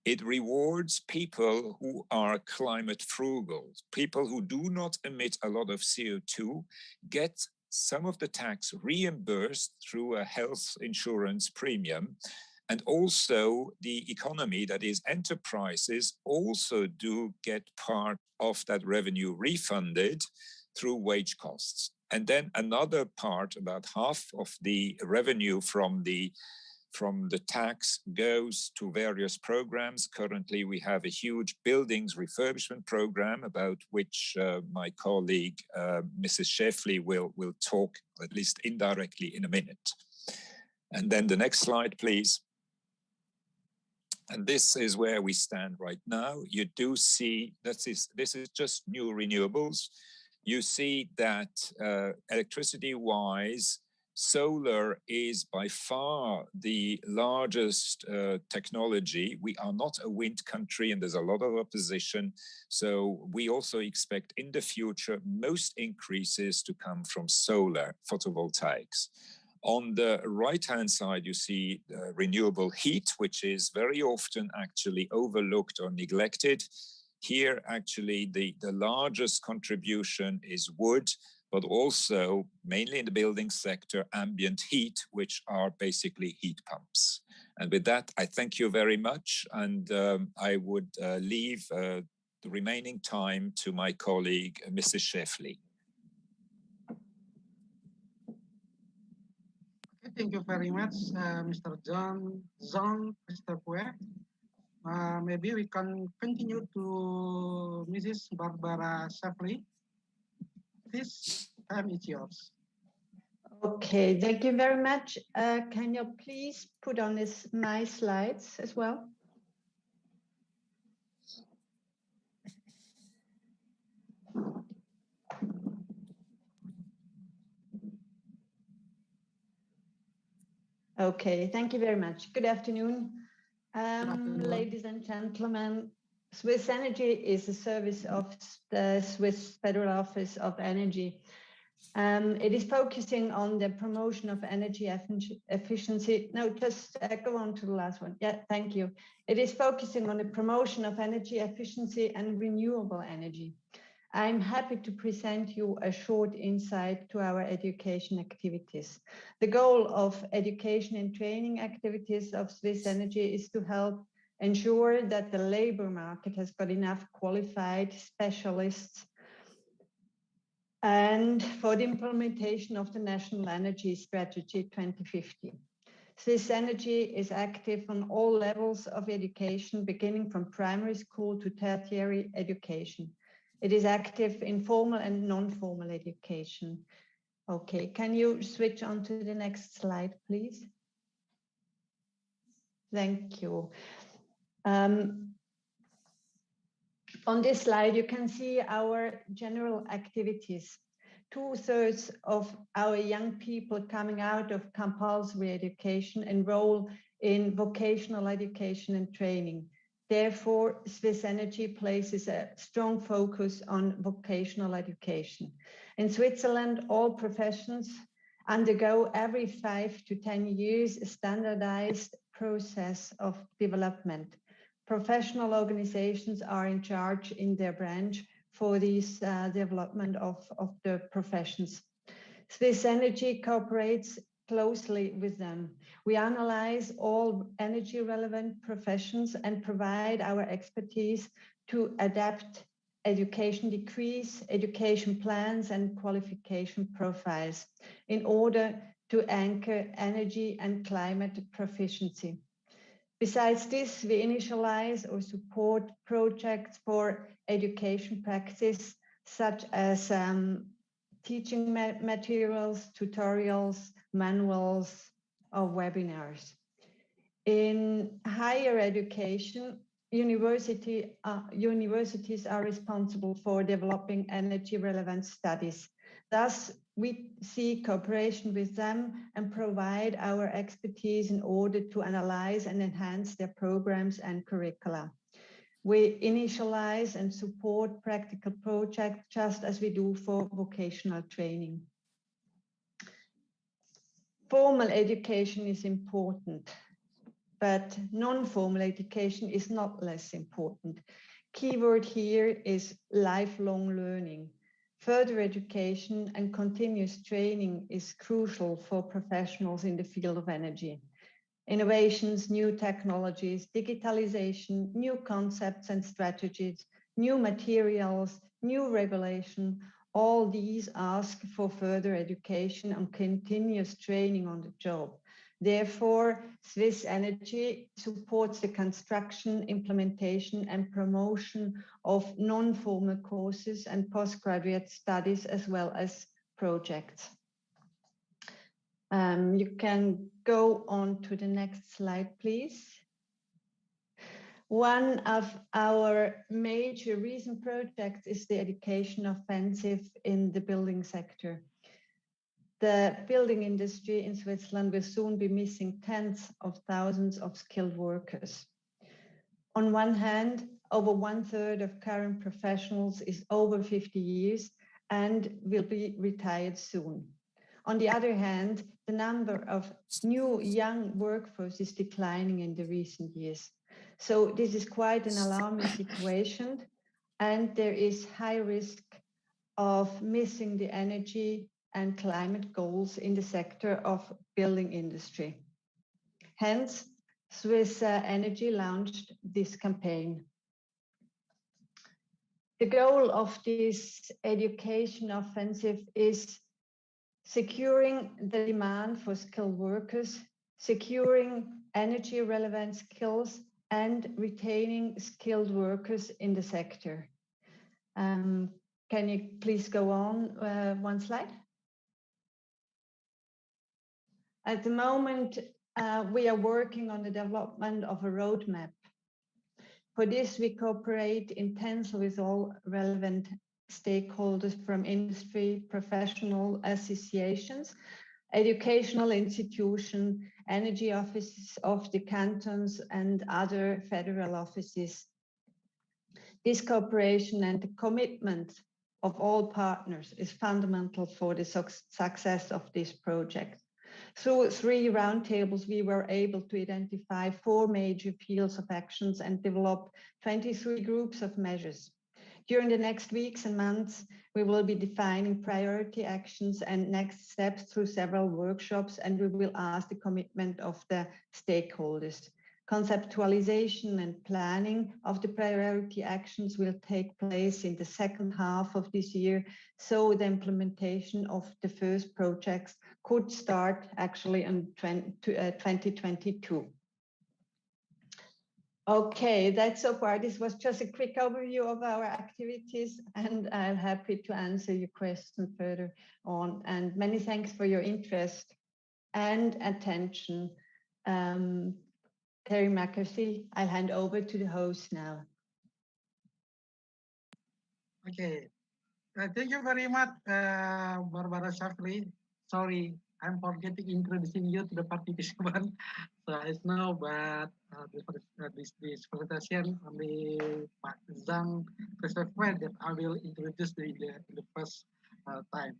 it rewards people who are climate frugal. People who do not emit a lot of CO2 get some of the tax reimbursed through a health insurance premium. And also the economy, that is enterprises, also do get part of that revenue refunded through wage costs. And then another part, about half of the revenue from the from the tax goes to various programs. Currently, we have a huge buildings refurbishment program about which my colleague, Mrs. Schäfli, will talk, at least indirectly, in a minute. And then the next slide, please. And this is where we stand right now. You do see, this is just new renewables. You see that electricity-wise, solar is by far the largest technology. We are not a wind country and there's a lot of opposition. So we also expect in the future most increases to come from solar photovoltaics. On the right-hand side, you see renewable heat, which is very often actually overlooked or neglected. Here, actually, the largest contribution is wood, but also, mainly in the building sector, ambient heat, which are basically heat pumps. And with that, I thank you very much. And I would leave the remaining time to my colleague, Mrs. Schäfli. Thank you very much, Mr. John Christopher. Maybe we can continue to Mrs. Barbara Schäfli. This time is yours. Okay, thank you very much. Can you please put on my slides as well? Okay, thank you very much. Good afternoon. Ladies and gentlemen, Swiss Energy is a service of the Swiss Federal Office of Energy. It is focusing on the promotion of energy efficiency. No, just go on to the last one. Yeah, thank you. It is focusing on the promotion of energy efficiency and renewable energy. I'm happy to present you a short insight to our education activities. The goal of education and training activities of Swiss Energy is to help ensure that the labor market has got enough qualified specialists and for the implementation of the National Energy Strategy 2050. Swiss Energy is active on all levels of education, beginning from primary school to tertiary education. It is active in formal and non-formal education. Okay, can you switch on to the next slide, please? Thank you. On this slide, you can see our general activities. 2/3 of our young people coming out of compulsory education enroll in vocational education and training. Therefore, Swiss Energy places a strong focus on vocational education. In Switzerland, all professions undergo every 5 to 10 years a standardized process of development. Professional organizations are in charge in their branch for this development of the professions. Swiss Energy cooperates closely with them. We analyze all energy relevant professions and provide our expertise to adapt education decrees, education plans and qualification profiles in order to anchor energy and climate proficiency. Besides this, we initialize or support projects for education practice, such as teaching materials, tutorials, manuals, or webinars. In higher education, universities are responsible for developing energy relevant studies. Thus, we seek cooperation with them and provide our expertise in order to analyze and enhance their programs and curricula. We initialize and support practical projects just as we do for vocational training. Formal education is important, but non-formal education is not less important. Keyword here is lifelong learning. Further education and continuous training is crucial for professionals in the field of energy. Innovations, new technologies, digitalization, new concepts and strategies, new materials, new regulation, all these ask for further education and continuous training on the job. Therefore, Swiss Energy supports the construction, implementation, and promotion of non-formal courses and postgraduate studies, as well as projects. You can go on to the next slide, please. One of our major recent projects is the education offensive in the building sector. The building industry in Switzerland will soon be missing tens of thousands of skilled workers. On one hand, over 1/3 of current professionals is over 50 years and will be retired soon. On the other hand, the number of new young workforce is declining in the recent years. So this is quite an alarming situation, and there is high risk of missing the energy and climate goals in the sector of building industry. Hence, Swiss Energy launched this campaign. The goal of this education offensive is securing the demand for skilled workers, securing energy relevant skills, and retaining skilled workers in the sector. Can you please go on one slide? At the moment, we are working on the development of a roadmap. For this, we cooperate intensely with all relevant stakeholders from industry, professional associations, educational institutions, energy offices of the cantons, and other federal offices. This cooperation and the commitment of all partners is fundamental for the success of this project. Through 3 roundtables, we were able to identify 4 major fields of actions and develop 23 groups of measures. During the next weeks and months, we will be defining priority actions and next steps through several workshops, and we will ask the commitment of the stakeholders. Conceptualization and planning of the priority actions will take place in the second half of this year, so the implementation of the first projects could start actually in 2022. Okay, that's so far. This was just a quick overview of our activities, and I'm happy to answer your questions further on. And many thanks for your interest and attention. Terry McCarthy, I'll hand over to the host now. Okay, thank you very much, Barbara Shafri. Sorry, I'm forgetting introducing you to the participant. So I know, but this presentation only Pak Zhang specified that I will introduce in the first time.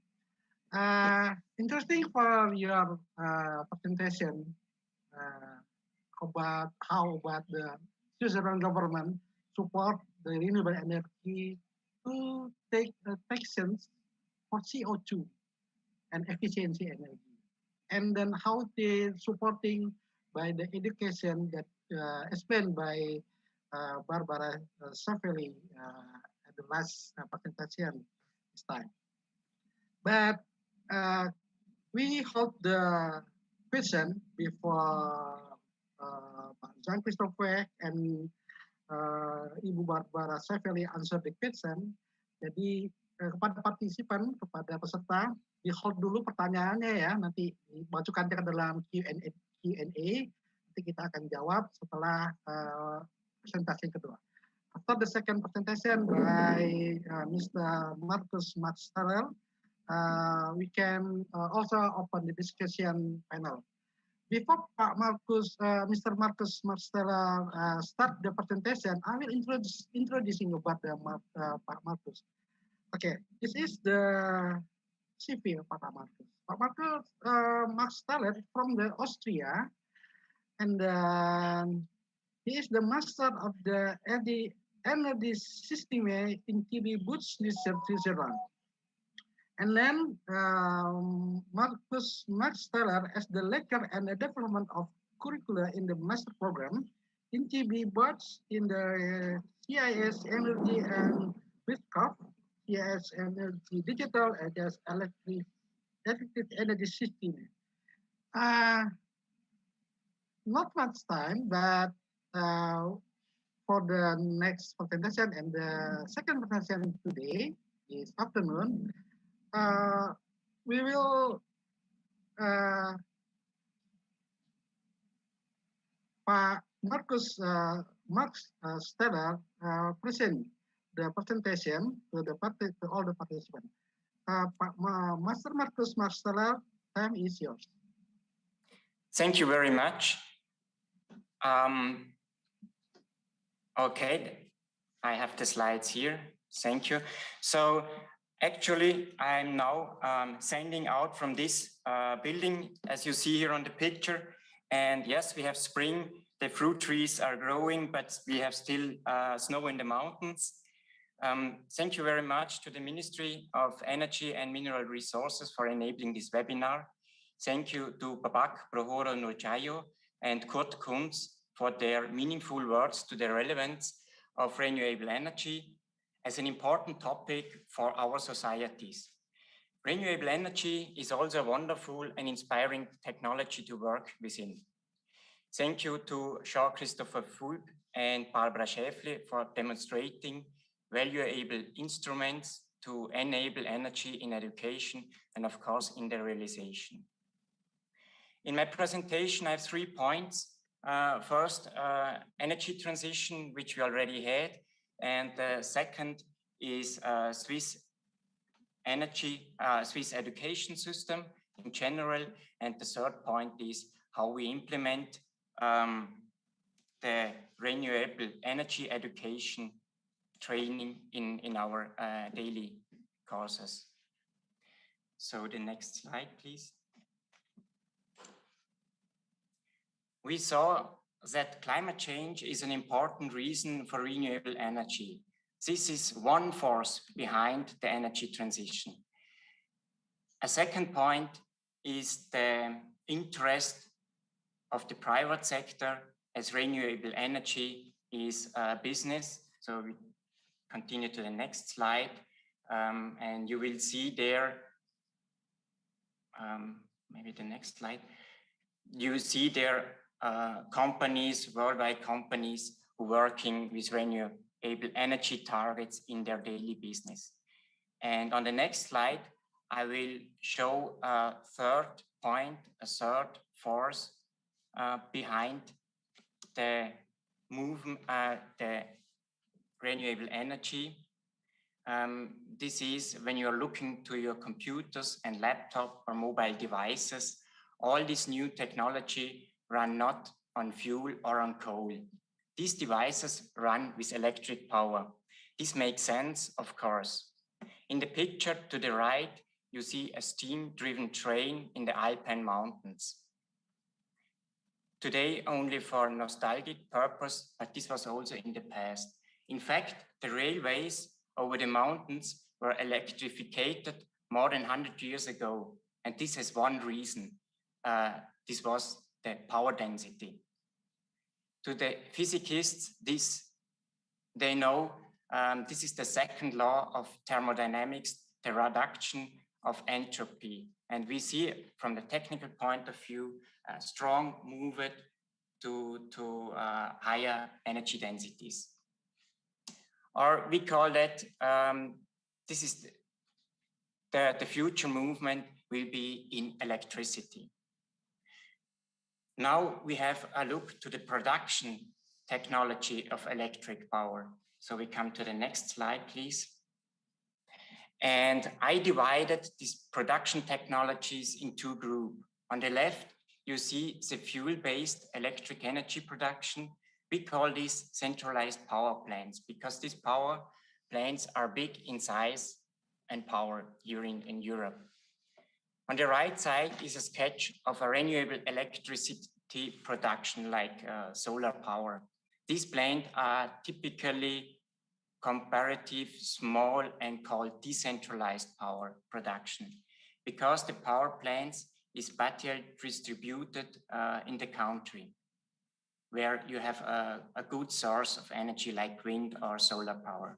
Interesting for your presentation about how the Switzerland government support the renewable energy to take actions for CO2 and efficiency energy, and then how they supporting by the education that explained by Barbara Shafri at the last presentation this time. But we hold the question before Pak Jean-Christophe and Ibu Barbara Shafri answer the question. Jadi kepada partisipan, kepada peserta, di hold dulu pertanyaannya ya, nanti dimasukkan ke dalam Q&A, nanti kita akan jawab setelah presentasi kedua. After the second presentation by Mr. Marcus Marsteller, we can also open the discussion panel. Before Mr. Marcus Marsteller start the presentation, I will introducing about Pak Marcus. Okay, this is the CV of Pak Marcus. Pak Marcus Marsteller from the Austria, and he is the master of the energy system in TB Boots, Switzerland. And then Marcus Marsteller as the lecturer and the development of curricula in the master program in TB Boots in the CIS Energy and Witkoff, CIS Energy Digital, and electric energy system. not much time, but for the next presentation and the second presentation today, this afternoon, we will Pak Marcus Steller present the presentation to all the participants. Master Marcus Steller, time is yours. Thank you very much. Okay, I have the slides here. Thank you. So actually, I'm now sending out from this building, as you see here on the picture. And yes, we have spring. The fruit trees are growing, but we have still snow in the mountains. Thank you very much to the Ministry of Energy and Mineral Resources for enabling this webinar. Thank you to Babak Prohoro Nurjayo and Kurt Kunz for their meaningful words to the relevance of renewable energy as an important topic for our societies. Renewable energy is also a wonderful and inspiring technology to work within. Thank you to Jean-Christopher Fulp and Barbara Schäfli for demonstrating valuable instruments to enable energy in education and of course in the realization. In my presentation, I have 3 points. First, energy transition, which we already had. And the second is Swiss education system in general. And the third point is how we implement the renewable energy education training in our daily courses. So the next slide, please. We saw that climate change is an important reason for renewable energy. This is one force behind the energy transition. A second point is the interest of the private sector as renewable energy is a business. So we continue to the next slide and you will see there, maybe the next slide, you see there companies, worldwide companies who are working with renewable energy targets in their daily business. And on the next slide, I will show a third point, a third force behind the movement, the renewable energy. This is when you're looking to your computers and laptop or mobile devices, all this new technology run not on fuel or on coal. These devices run with electric power. This makes sense, of course. In the picture to the right, you see a steam-driven train in the Alpine mountains. Today, only for nostalgic purpose, but this was also in the past. In fact, the railways over the mountains were electrified more than 100 years ago. And this has one reason. This was the power density. To the physicists, they know this is the second law of thermodynamics, the reduction of entropy. And we see from the technical point of view, a strong movement to higher energy densities. Or we call that, this is the future movement will be in electricity. Now we have a look to the production technology of electric power. So we come to the next slide, please. And I divided these production technologies in 2 groups. On the left, you see the fuel-based electric energy production. We call these centralized power plants because these power plants are big in size and power here in Europe. On the right side is a sketch of a renewable electricity production like solar power. These plants are typically comparative small and called decentralized power production because the power plants is spatially distributed in the country where you have a good source of energy like wind or solar power.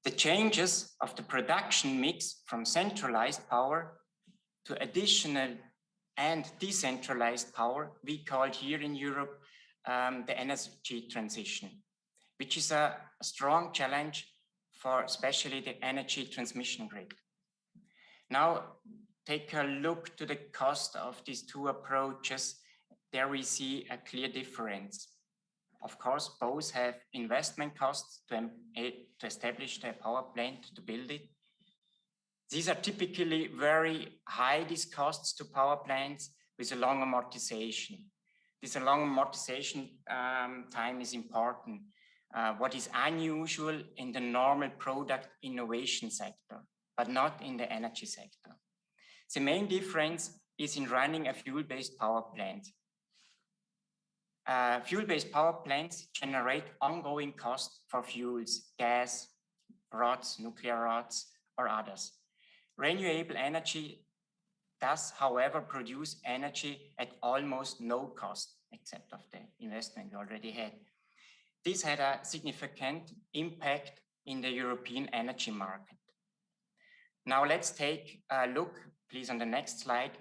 The changes of the production mix from centralized power to additional and decentralized power, we call here in Europe the energy transition, which is a strong challenge for especially the energy transmission grid. Now, take a look to the cost of these two approaches. There we see a clear difference. Of course, both have investment costs to establish the power plant, to build it. These are typically very high, these costs to power plants with a long amortization. This long amortization time is important. What is unusual in the normal product innovation sector, but not in the energy sector. The main difference is in running a fuel-based power plant. Fuel-based power plants generate ongoing costs for fuels, gas, rods, nuclear rods, or others. Renewable energy does, however, produce energy at almost no cost, except of the investment we already had. This had a significant impact in the European energy market. Now let's take a look, please, on the next slide,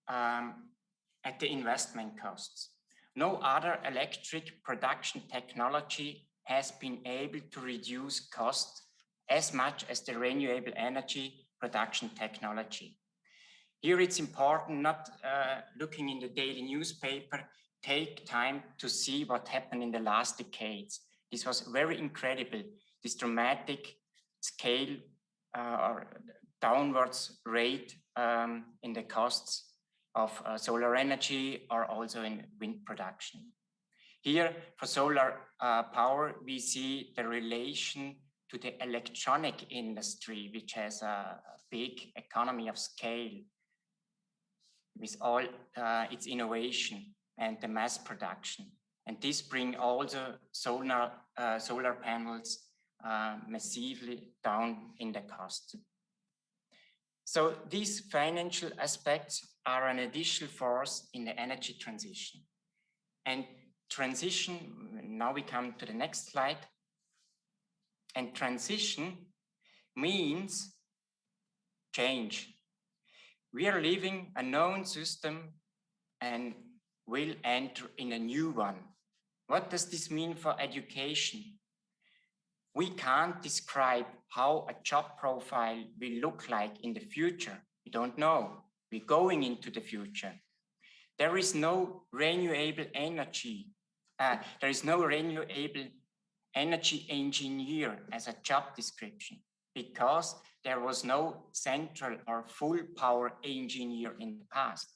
at the investment costs. No other electric production technology has been able to reduce costs as much as the renewable energy production technology. Here it's important not looking in the daily newspaper, take time to see what happened in the last decades. This was very incredible, this dramatic scale or downwards rate in the costs of solar energy or also in wind production. Here for solar power, we see the relation to the electronic industry, which has a big economy of scale with all its innovation and the mass production. And this brings also solar panels massively down in the cost. So these financial aspects are an additional force in the energy transition. And transition, now we come to the next slide. And transition means change. We are leaving a known system and will enter in a new one. What does this mean for education? We can't describe how a job profile will look like in the future. We don't know. We're going into the future. There is no renewable energy. There is no renewable energy engineer as a job description because there was no central or full power engineer in the past.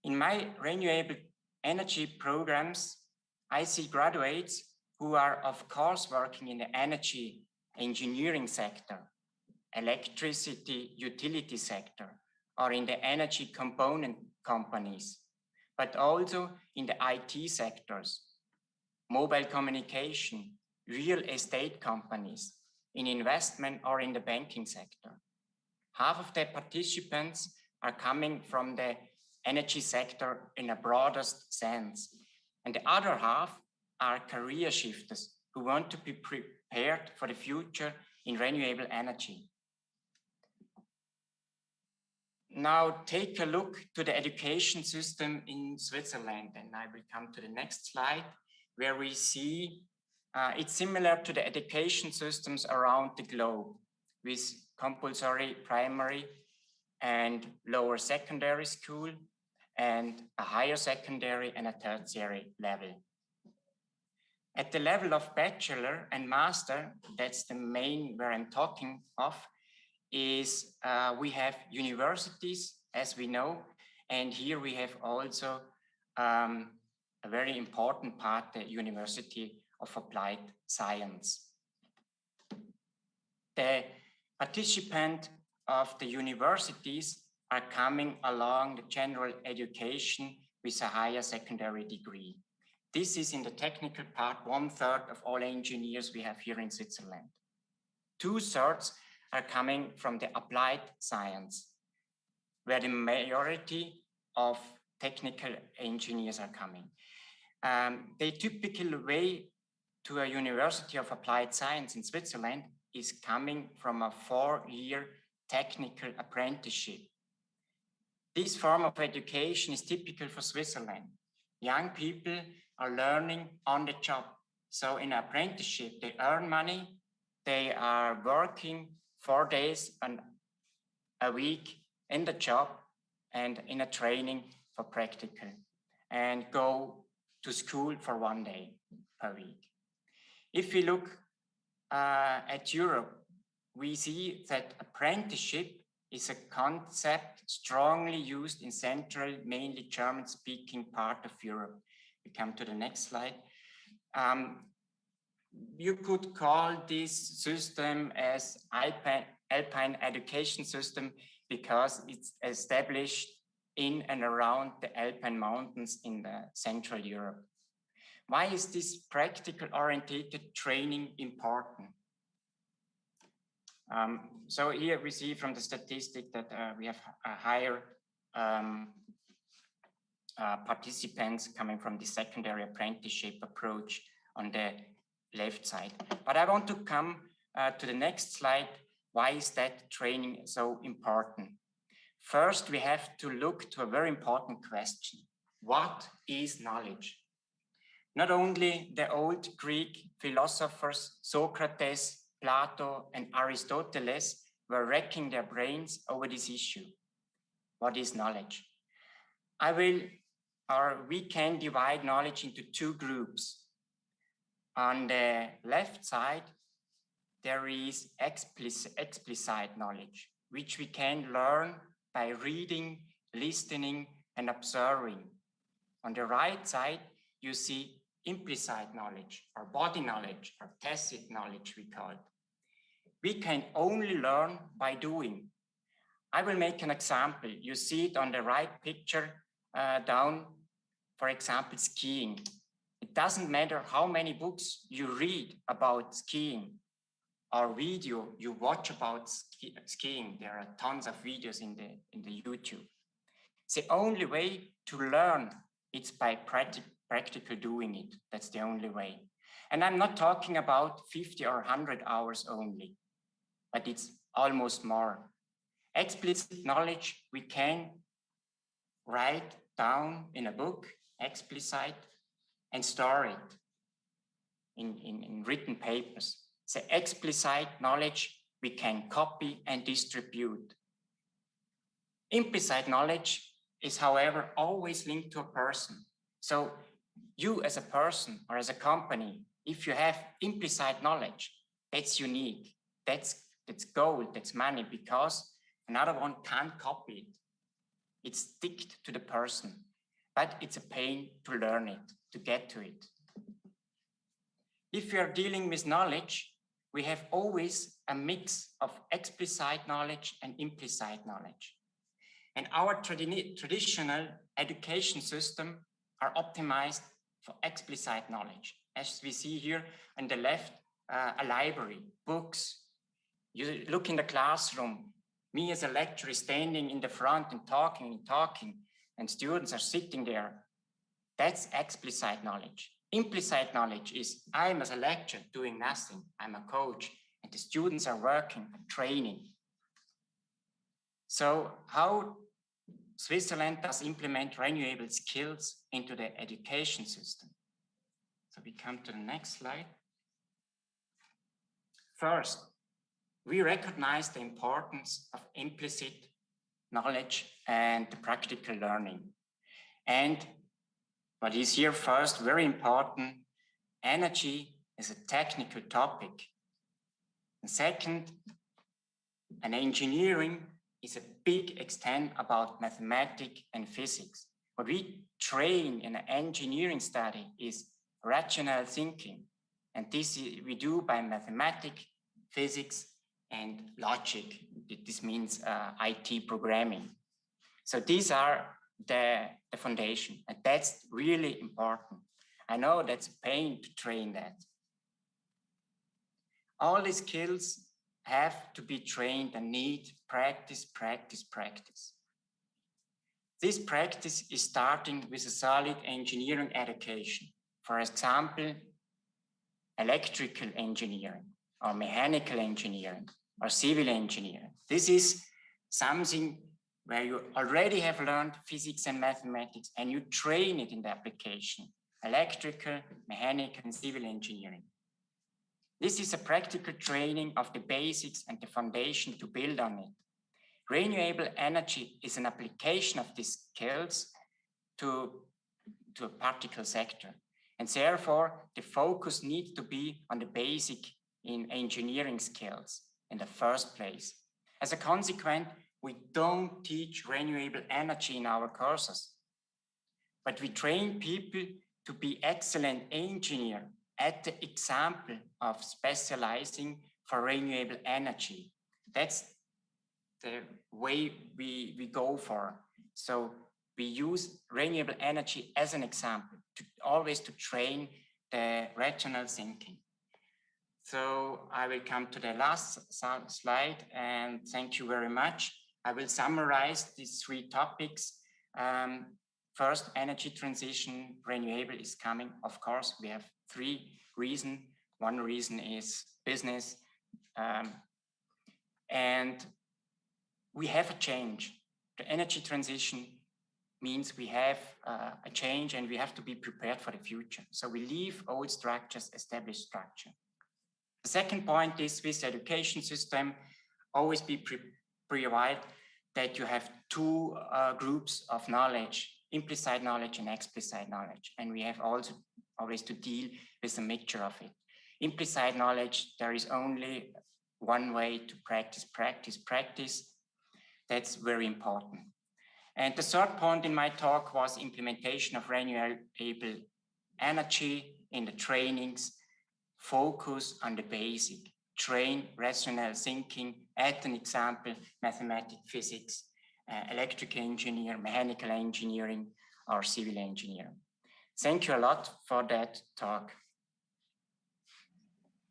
In my renewable energy programs, I see graduates who are of course working in the energy engineering sector, electricity utility sector, or in the energy component companies, but also in the IT sectors, mobile communication, real estate companies, in investment or in the banking sector. Half of the participants are coming from the energy sector in a broadest sense. And the other half are career shifters who want to be prepared for the future in renewable energy. Now take a look to the education system in Switzerland, and I will come to the next slide, where we see it's similar to the education systems around the globe, with compulsory primary and lower secondary school, and a higher secondary and a tertiary level. At the level of bachelor and master, that's the main where I'm talking of, is we have universities, as we know, and here we have also a very important part, the University of Applied Science. The participants of the universities are coming along the general education with a higher secondary degree. This is in the technical part, 1/3 of all engineers we have here in Switzerland. 2/3 are coming from the applied science, where the majority of technical engineers are coming. The typical way to a University of Applied Science in Switzerland is coming from a 4-year technical apprenticeship. This form of education is typical for Switzerland. Young people are learning on the job. So in apprenticeship, they earn money, they are working 4 days a week in the job and in a training for practical, and go to school for 1 day per week. If we look at Europe, we see that apprenticeship is a concept strongly used in central, mainly German-speaking part of Europe. We come to the next slide. You could call this system as Alpine education system because it's established in and around the Alpine mountains in the Central Europe. Why is this practical oriented training important? So here we see from the statistic that we have a higher participants coming from the secondary apprenticeship approach on the left side. But I want to come to the next slide. Why is that training so important? First, we have to look to a very important question. What is knowledge? Not only the old Greek philosophers, Socrates, Plato, and Aristotle were racking their brains over this issue. What is knowledge? We can divide knowledge into 2 groups. On the left side, there is explicit knowledge, which we can learn by reading, listening, and observing. On the right side, you see implicit knowledge, or body knowledge, or tacit knowledge, we call it. We can only learn by doing. I will make an example. You see it on the right picture down, for example, skiing. It doesn't matter how many books you read about skiing or video you watch about skiing. There are tons of videos in the YouTube. It's the only way to learn. It's by practical doing it. That's the only way. And I'm not talking about 50 or 100 hours only, but it's almost more. Explicit knowledge we can write down in a book, explicit, and store it in written papers. So explicit knowledge we can copy and distribute. Implicit knowledge is, however, always linked to a person. So you as a person or as a company, if you have implicit knowledge, that's unique. That's gold, that's money, because another one can't copy it. It's sticked to the person, but it's a pain to learn it, to get to it. If we are dealing with knowledge, we have always a mix of explicit knowledge and implicit knowledge. And our traditional education system are optimized for explicit knowledge. As we see here on the left, a library, books. You look in the classroom, me as a lecturer is standing in the front and talking, and students are sitting there. That's explicit knowledge. Implicit knowledge is I'm as a lecturer doing nothing. I'm a coach, and the students are working and training. So how Switzerland does implement renewable skills into the education system? So we come to the next slide. First, we recognize the importance of implicit knowledge and the practical learning. And what is here first, very important, energy is a technical topic. And second, an engineering is a big extent about mathematics and physics. What we train in an engineering study is rational thinking. And this we do by mathematics, physics, and logic. This means IT programming. So these are the foundation, and that's really important. I know that's a pain to train that. All these skills have to be trained and need practice, practice, practice. This practice is starting with a solid engineering education. For example, electrical engineering, or mechanical engineering, or civil engineering. This is something where you already have learned physics and mathematics and you train it in the application, electrical, mechanical, and civil engineering. This is a practical training of the basics and the foundation to build on it. Renewable energy is an application of these skills to a particle sector. And therefore, the focus needs to be on the basic in engineering skills in the first place. As a consequence, we don't teach renewable energy in our courses, but we train people to be excellent engineers at the example of specializing for renewable energy. That's the way we go for. So we use renewable energy as an example to always to train the rational thinking. So I will come to the last slide, and thank you very much. I will summarize these three topics. First, energy transition, renewable is coming. Of course, we have three reasons. One reason is business. And we have a change. The energy transition means we have a change and we have to be prepared for the future. So we leave old structures, established structure. The second point is with the education system, always be provide that you have two groups of knowledge, implicit knowledge and explicit knowledge. And we have also always to deal with a mixture of it. Implicit knowledge, there is only one way to practice. That's very important. And the third point in my talk was implementation of renewable energy in the trainings. Focus on the basic, train rational thinking at an example, mathematics, physics, electrical engineer, mechanical engineering, or civil engineering. Thank you a lot for that talk.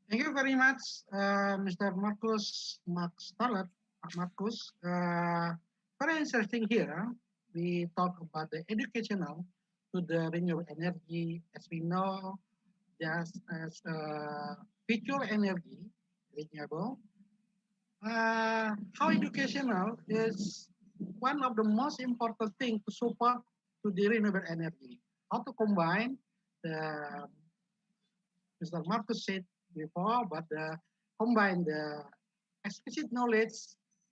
Thank you very much, Mr. Marcus Marcus. Very interesting here. We talk about the educational to the renewable energy. As we know, just as future energy, renewable. How educational is one of the most important things to support to the renewable energy. How to combine the, Mr. Marcus said before, but combine the explicit knowledge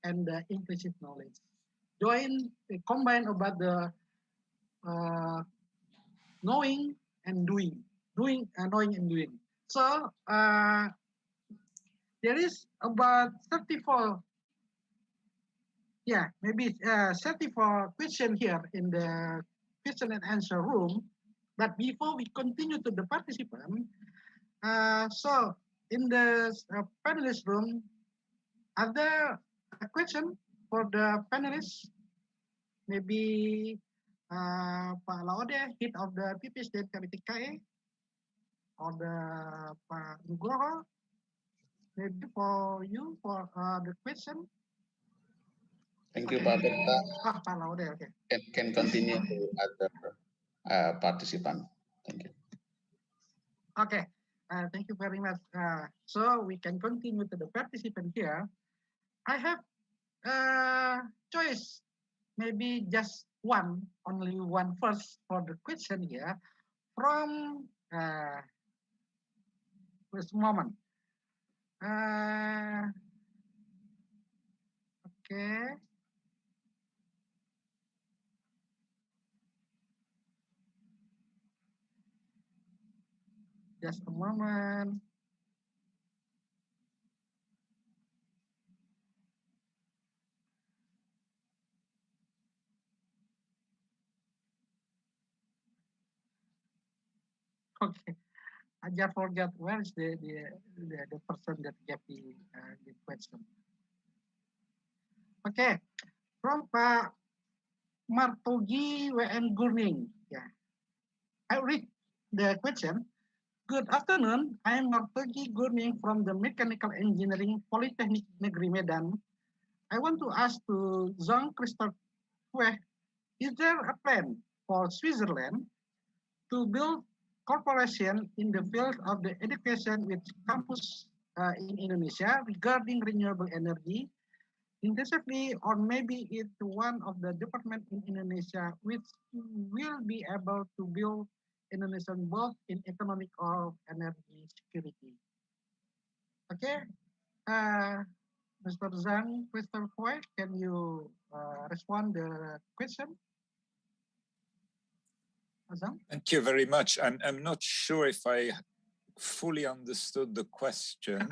and the implicit knowledge. Combine about the knowing and doing. Knowing and doing. So there is about 34, yeah, maybe 34 questions here in the question and answer room. But before we continue to the participant, so in the panelist room, are there a question for the panelists? Maybe Pak Laude, head of the PP State Committee KE, or the Pak Nugroho, maybe for you for the question. Thank you, Pak Berta. Pak Laude, okay. Can continue to other participants. Thank you. Okay, thank you very much. So we can continue to the participant here. I have choice, maybe just only one first for the question here from this moment. Okay. Just a moment. Okay, I just forgot where is the person that gave the question. Okay, from Pak Martogi WN Gurning. Yeah, I read the question. Good afternoon. I am Martogi Gurning from the Mechanical Engineering Polytechnic Negeri Medan. I want to ask to Jean-Christophe, is there a plan for Switzerland to build corporation in the field of the education with campus in Indonesia regarding renewable energy? intensively, or maybe it's one of the departments in Indonesia which will be able to build Indonesian both in economic or energy security. Okay, Mr. Zhang Christopher, can you respond the question? Zhang? Thank you very much. I'm not sure if I fully understood the question.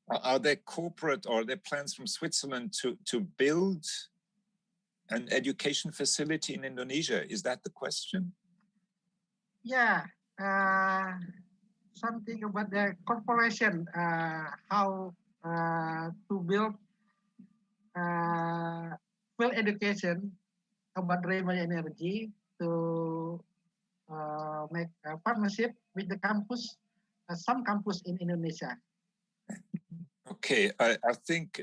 Are there corporate or are there plans from Switzerland to build an education facility in Indonesia? Is that the question? Yeah, something about the corporation, how to build full education about renewable energy to make a partnership with the campus, some campus in Indonesia. Okay, I think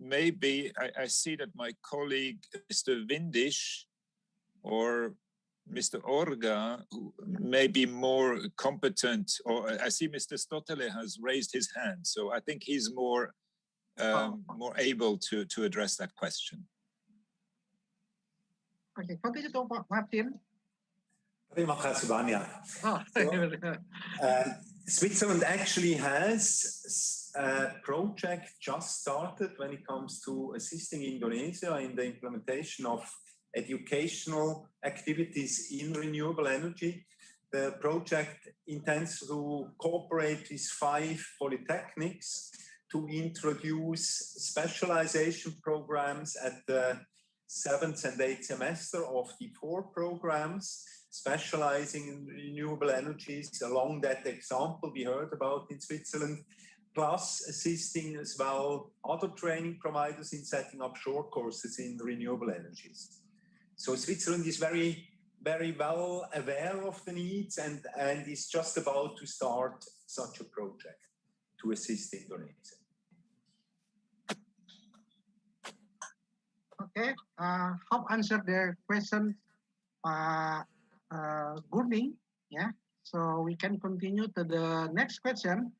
maybe I see that my colleague, Mr. Windisch or Mr. Orga, who may be more competent, or I see Mr. Stotele has raised his hand, so I think he's more able to address that question. Okay, continue to Martin. Terima kasih banyak. Switzerland actually has a project just started when it comes to assisting Indonesia in the implementation of educational activities in renewable energy. The project intends to cooperate with 5 polytechnics to introduce specialization programs at the 7th and 8th semester of the 4 programs, specializing in renewable energies along that example we heard about in Switzerland, plus assisting as well other training providers in setting up short courses in renewable energies. So Switzerland is very, very well aware of the needs and is just about to start such a project to assist Indonesia. Okay, how answer the question, Gurning? Yeah, so we can continue to the next question.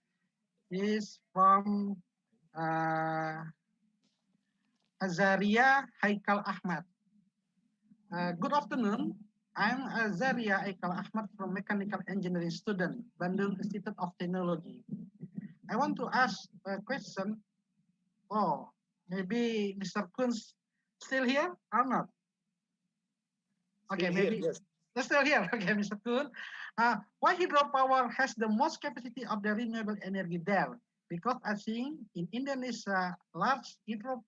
Is from Azaria Haikal Ahmad. Good afternoon. I'm Azaria Haikal Ahmad from Mechanical Engineering student, Bandung Institute of Technology. I want to ask a question. Oh, maybe Mr. Kunz still here or not? Okay, maybe yes. They're still here. Okay, Mr. Kun. Why hydropower has the most capacity of the renewable energy there? Because I think in Indonesia, large hydro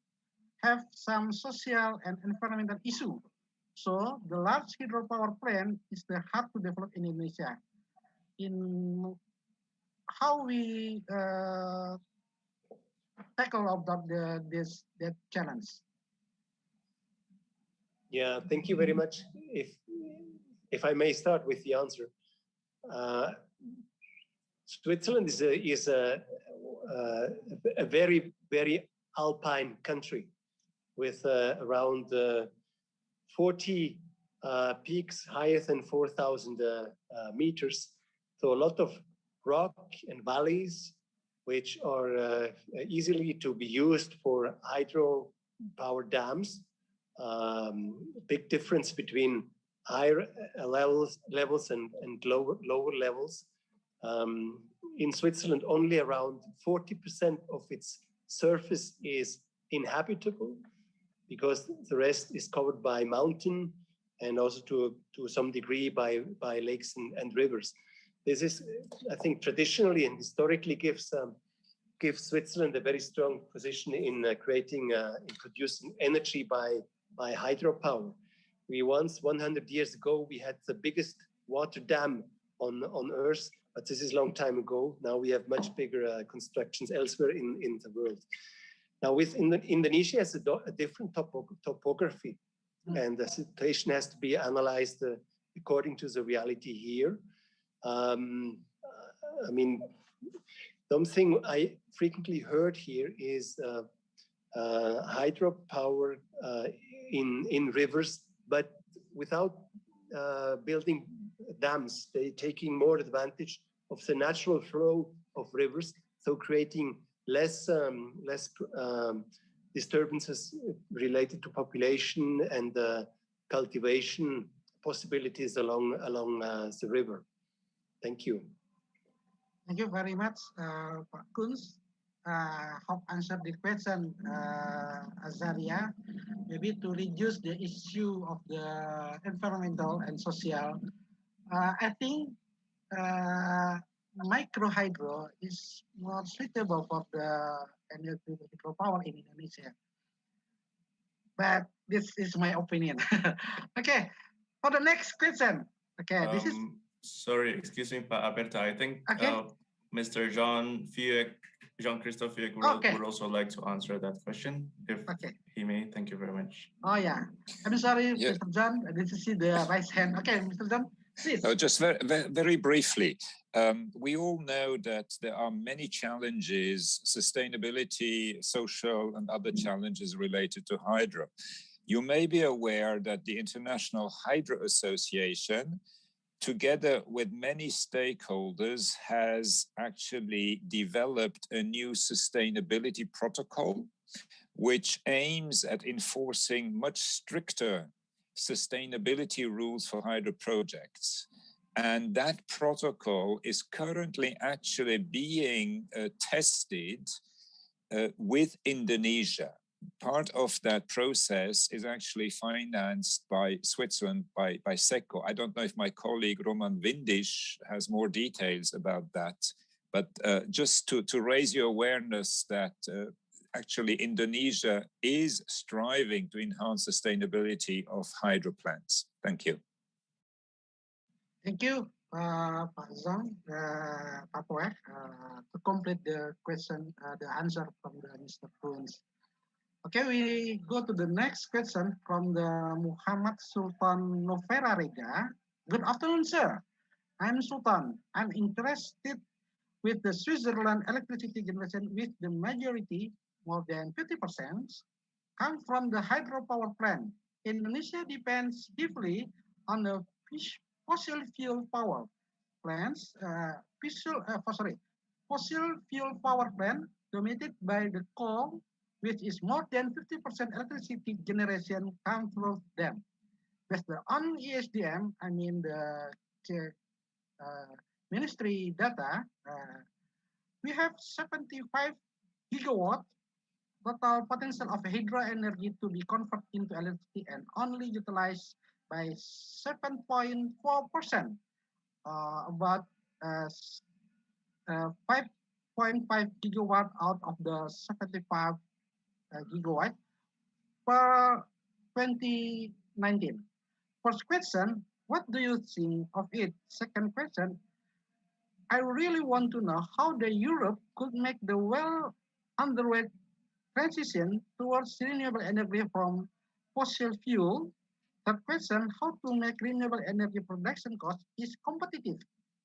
have some social and environmental issue. So the large hydropower plant is the hard to develop in Indonesia. In how we tackle about that challenge? Yeah, thank you very much. If I may start with the answer, Switzerland is a very, very alpine country with around 40 peaks higher than 4,000 meters. So a lot of rock and valleys, which are easily to be used for hydropower dams. Big difference between higher levels and lower levels. In Switzerland, only around 40% of its surface is inhabitable, because the rest is covered by mountain and also to some degree by lakes and rivers. This is, I think, traditionally and historically gives Switzerland a very strong position in creating, in producing energy by hydropower. We once, 100 years ago, we had the biggest water dam on Earth, but this is a long time ago. Now we have much bigger constructions elsewhere in the world. Now Indonesia has a different topography, and the situation has to be analyzed according to the reality here. I mean, something I frequently heard here is hydropower in rivers, but without building dams. They're taking more advantage of the natural flow of rivers, so creating less disturbances related to population and cultivation possibilities along the river. Thank you. Thank you very much, Pak Kunz. Hope answered the question, Azaria. Maybe to reduce the issue of the environmental and social, I think micro hydro is more suitable for the energy hydropower in Indonesia. But this is my opinion. Okay, for the next question. Okay, this is. Sorry, excuse me, Pak Aperta. I think Mr. Jean-Christophe Vieck would also like to answer that question, if he may. Thank you very much. Oh yeah, I'm sorry, Mr. John. I didn't see the right hand. Okay, Mr. John, please. No, just very briefly. We all know that there are many challenges, sustainability, social, and other challenges related to hydro. You may be aware that the International Hydro Association, together with many stakeholders, has actually developed a new sustainability protocol, which aims at enforcing much stricter sustainability rules for hydro projects. And that protocol is currently actually being tested with Indonesia. Part of that process is actually financed by Switzerland, by SECO. I don't know if my colleague Roman Windisch has more details about that, but just to raise your awareness that actually Indonesia is striving to enhance sustainability of hydro plants. Thank you. Thank you, Pak Zhang, Pak Poek, to complete the question, the answer from the Mr. Kunz. Okay, we go to the next question from the Muhammad Sultan Novera Rega. Good afternoon, sir. I'm Sultan. I'm interested with the Switzerland electricity generation with the majority, more than 50%, come from the hydropower plant. Indonesia depends heavily on the fossil fuel power plants, fossil fuel power plant dominated by the coal, which is more than 50% electricity generation come from them. Based on ESDM, I mean the ministry data, we have 75 gigawatt total potential of hydro energy to be converted into electricity and only utilized by 7.4%, about 5.5 gigawatt out of the 75 gigawatt per 2019. First question, what do you think of it? Second question, I really want to know how the Europe could make the well underway transition towards renewable energy from fossil fuel. Third question, how to make renewable energy production cost is competitive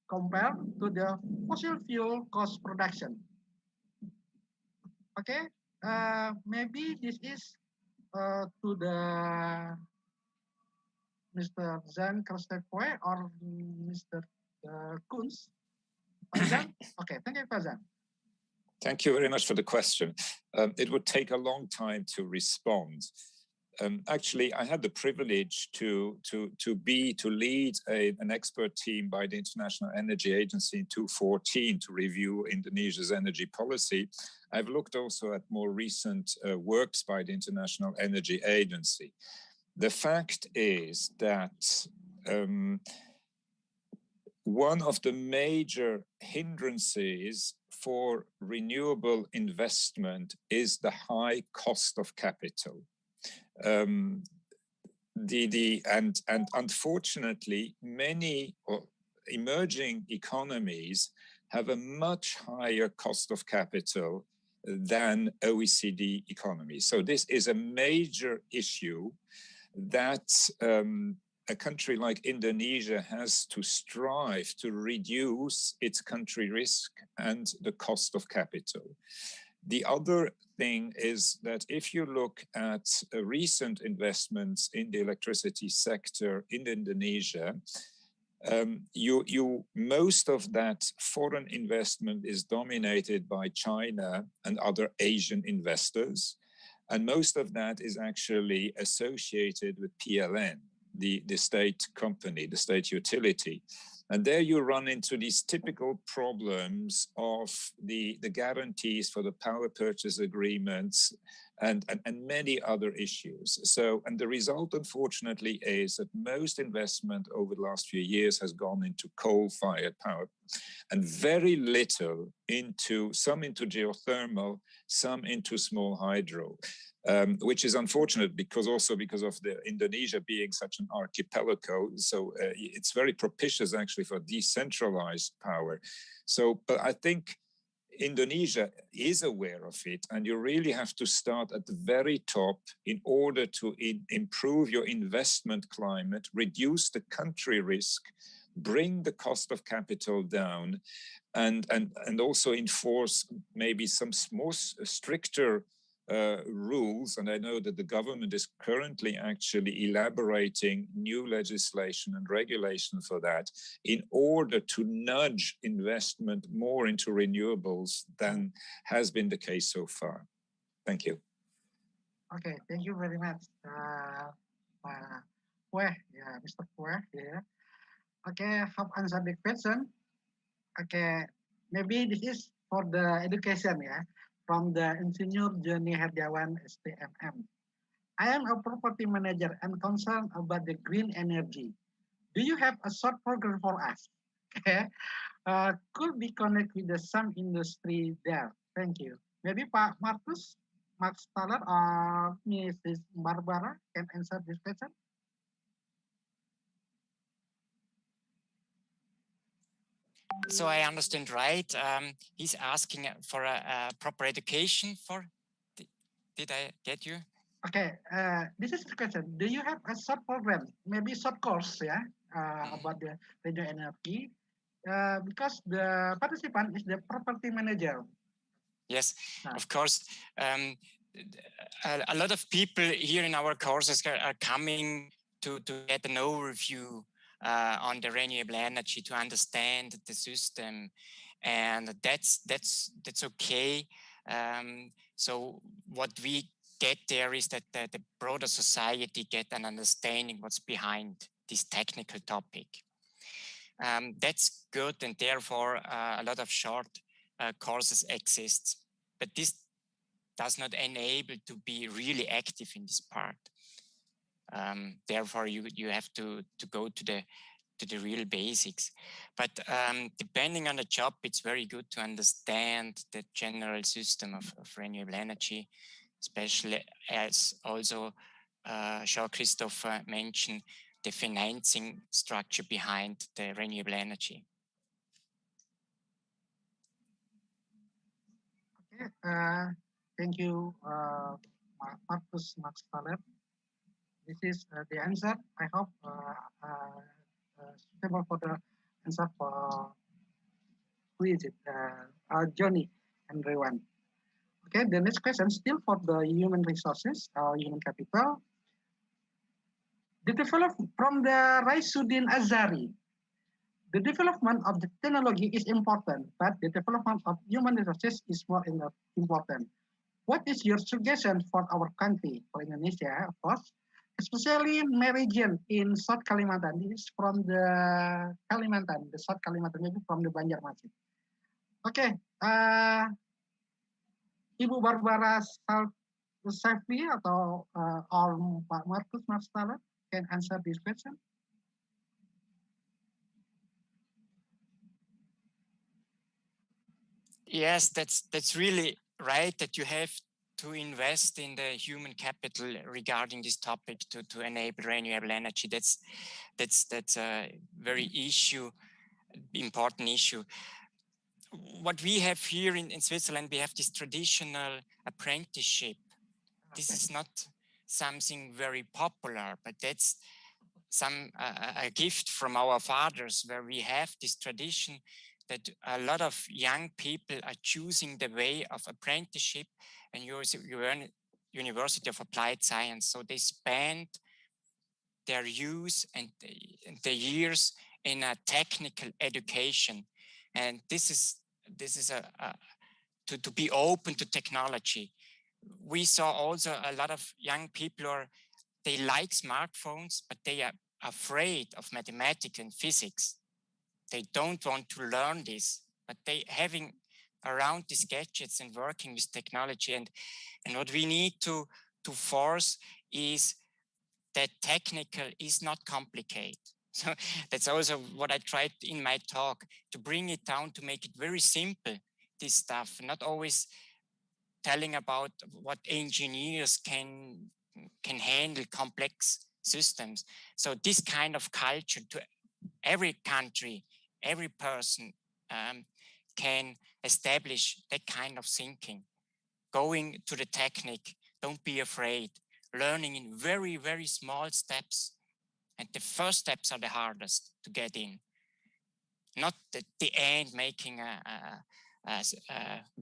compared to the fossil fuel cost production. Okay, maybe this is to the Mr. Jean-Christophe Vieck or Mr. Kunz. Okay, thank you, Fazan. Thank you very much for the question. It would take a long time to respond. Actually, I had the privilege to lead an expert team by the International Energy Agency in 2014 to review Indonesia's energy policy. I've looked also at more recent works by the International Energy Agency. The fact is that one of the major hindrances for renewable investment is the high cost of capital. And unfortunately, many emerging economies have a much higher cost of capital than OECD economies. So this is a major issue that a country like Indonesia has to strive to reduce its country risk and the cost of capital. The other thing is that if you look at recent investments in the electricity sector in Indonesia, most of that foreign investment is dominated by China and other Asian investors. And most of that is actually associated with PLN, the state company, the state utility. And there you run into these typical problems of the guarantees for the power purchase agreements and many other issues. So, and the result, unfortunately, is that most investment over the last few years has gone into coal-fired power and very little into, some into geothermal, some into small hydro. Which is unfortunate because of the Indonesia being such an archipelago. So it's very propitious actually for decentralized power. So, but I think Indonesia is aware of it, and you really have to start at the very top in order to improve your investment climate, reduce the country risk, bring the cost of capital down, and also enforce maybe some more stricter rules. And I know that the government is currently actually elaborating new legislation and regulation for that in order to nudge investment more into renewables than has been the case so far. Thank you. Okay, thank you very much. Mr. Kue here. Okay, have answered the question. Okay, maybe this is for the education, yeah. From the Insinyur Joni Herdiawan, STMM. I am a property manager and concerned about the green energy. Do you have a short program for us? Okay. Could be connect with some industry there. Thank you. Maybe Pak Marcus, Max Thaler, or Mrs. Barbara can answer this question. So I understand right. He's asking for a proper education for. Did I get you? Okay. This is the question. Do you have a short program, maybe short course, yeah, about the renewable energy? Because the participant is the property manager. Yes, of course. A lot of people here in our courses are coming to get an overview on the renewable energy, to understand the system, and that's okay. So what we get there is that the broader society get an understanding what's behind this technical topic. That's good, and therefore a lot of short courses exist, but this does not enable to be really active in this part. Therefore, you have to go to the real basics. But depending on the job, it's very good to understand the general system of renewable energy, especially as also Jean-Christophe mentioned, the financing structure behind the renewable energy. Okay, thank you, Marcus Max Thaler. This is the answer. I hope suitable for the answer for who is it? Johnny and Rewan. Okay, the next question still for the human resources or human capital. The development from the Raisuddin Azari. The development of the technology is important, but the development of human resources is more important. What is your suggestion for our country, for Indonesia, of course, especially in my region in South Kalimantan? This is from the Kalimantan, the South Kalimantan, maybe from the Banjarmasin. Okay, Ibu Barbara Safri atau or Pak Marcus Max Thaler can answer this question. Yes, that's really right, that you have to invest in the human capital regarding this topic to enable renewable energy. That's a very important issue. What we have here in Switzerland, we have this traditional apprenticeship. This is not something very popular, but that's a gift from our fathers, where we have this tradition that a lot of young people are choosing the way of apprenticeship and University of Applied Science. So they spend their youth and the years in a technical education. And this is to be open to technology. We saw also a lot of young people they like smartphones, but they are afraid of mathematics and physics. They don't want to learn this, but they having around these gadgets and working with technology. And what we need to force is that technical is not complicated. So that's also what I tried in my talk, to bring it down, to make it very simple, this stuff, not always telling about what engineers can handle complex systems. So this kind of culture to every country, every person can establish that kind of thinking. Going to the technique, don't be afraid. Learning in very, very small steps. And the first steps are the hardest to get in. Not at the end making a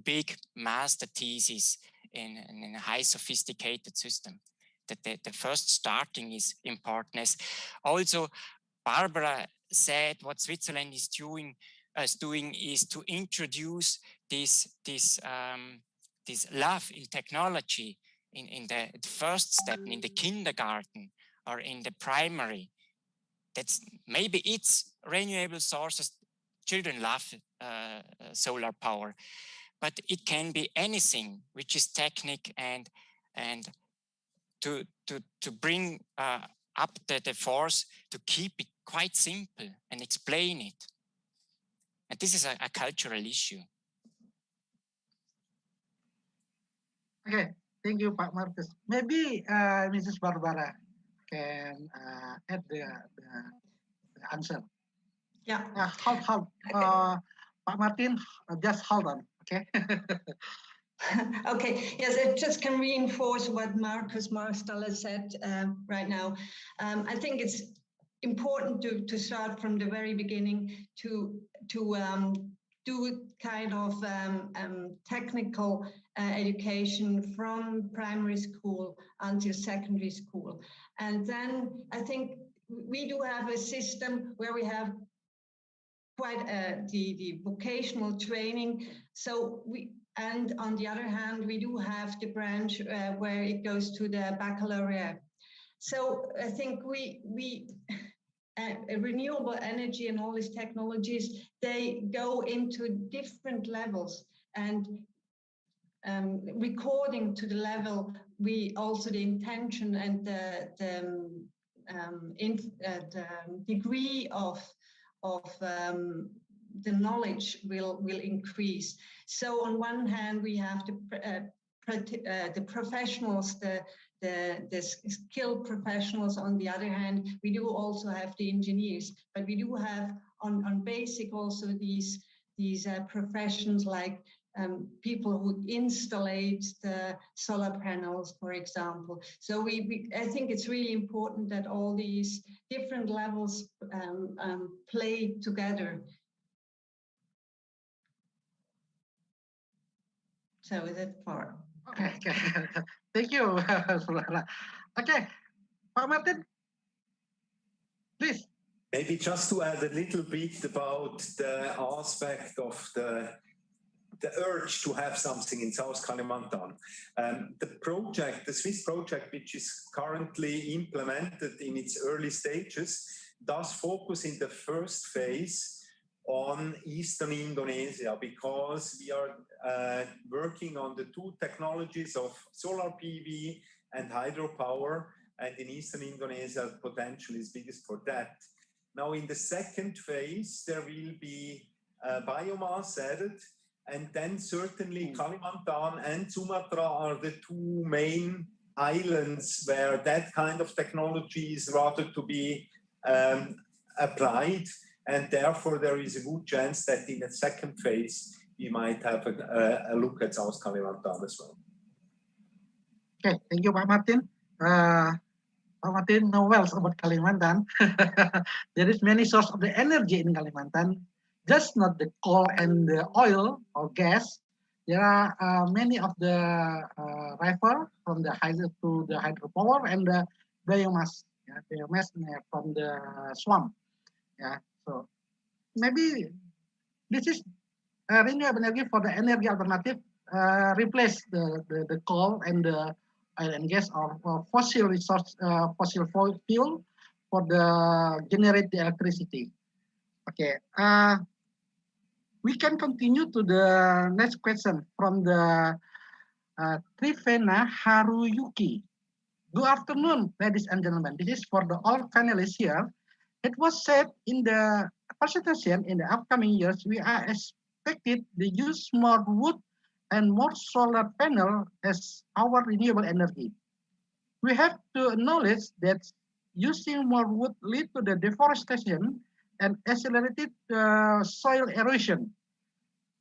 big master thesis in a high sophisticated system. That the first starting is important. As also, Barbara said what Switzerland is doing is to introduce this love in technology in the first step, in the kindergarten or in the primary. That's maybe it's renewable sources. Children love solar power, but it can be anything which is technique and to bring up the force to keep it quite simple and explain it. And this is a cultural issue. Okay, thank you, Pak Marcus. Maybe Mrs. Barbara can add the answer. Yeah. Hold. Pak Martin, just hold on, okay? Okay, yes, I just can reinforce what Marcus Marsteller said right now. I think it's important to start from the very beginning to do kind of technical education from primary school until secondary school. And then I think we do have a system where we have quite the vocational training. So and on the other hand, we do have the branch where it goes to the baccalaureate. So I think renewable energy and all these technologies, they go into different levels, and recording to the level, we also the intention and the degree of the knowledge will increase. So on one hand, we have the professionals, the skilled professionals. On the other hand, we do also have the engineers, but we do have on basic also these professions like people who installate the solar panels, for example. So I think it's really important that all these different levels play together. So that part. Okay. Thank you, Sulala. Okay, Pak Martin, please. Maybe just to add a little bit about the aspect of the urge to have something in South Kalimantan. The Swiss project, which is currently implemented in its early stages, does focus in the first phase on Eastern Indonesia, because we are working on the two technologies of solar PV and hydropower, and in Eastern Indonesia, the potential is biggest for that. Now, in the second phase, there will be biomass added, and then certainly Kalimantan and Sumatra are the two main islands where that kind of technology is rather to be applied. And therefore, there is a good chance that in the second phase, we might have a look at South Kalimantan as well. Okay, thank you, Pak Martin. Pak Martin knows well about Kalimantan. There is many sources of the energy in Kalimantan, just not the coal and the oil or gas. There are many of the river from the hydro to the hydropower and the biomass, biomass from the swamp. Yeah. So maybe this is renewable energy for the energy alternative replace the coal and the oil and gas or fossil resource, fossil fuel for the generate the electricity. Okay, we can continue to the next question from the Trivena Haruyuki. Good afternoon, ladies and gentlemen. This is for the all panelists here. It was said in the presentation in the upcoming years, we are expected to use more wood and more solar panel as our renewable energy. We have to acknowledge that using more wood lead to the deforestation and accelerated soil erosion.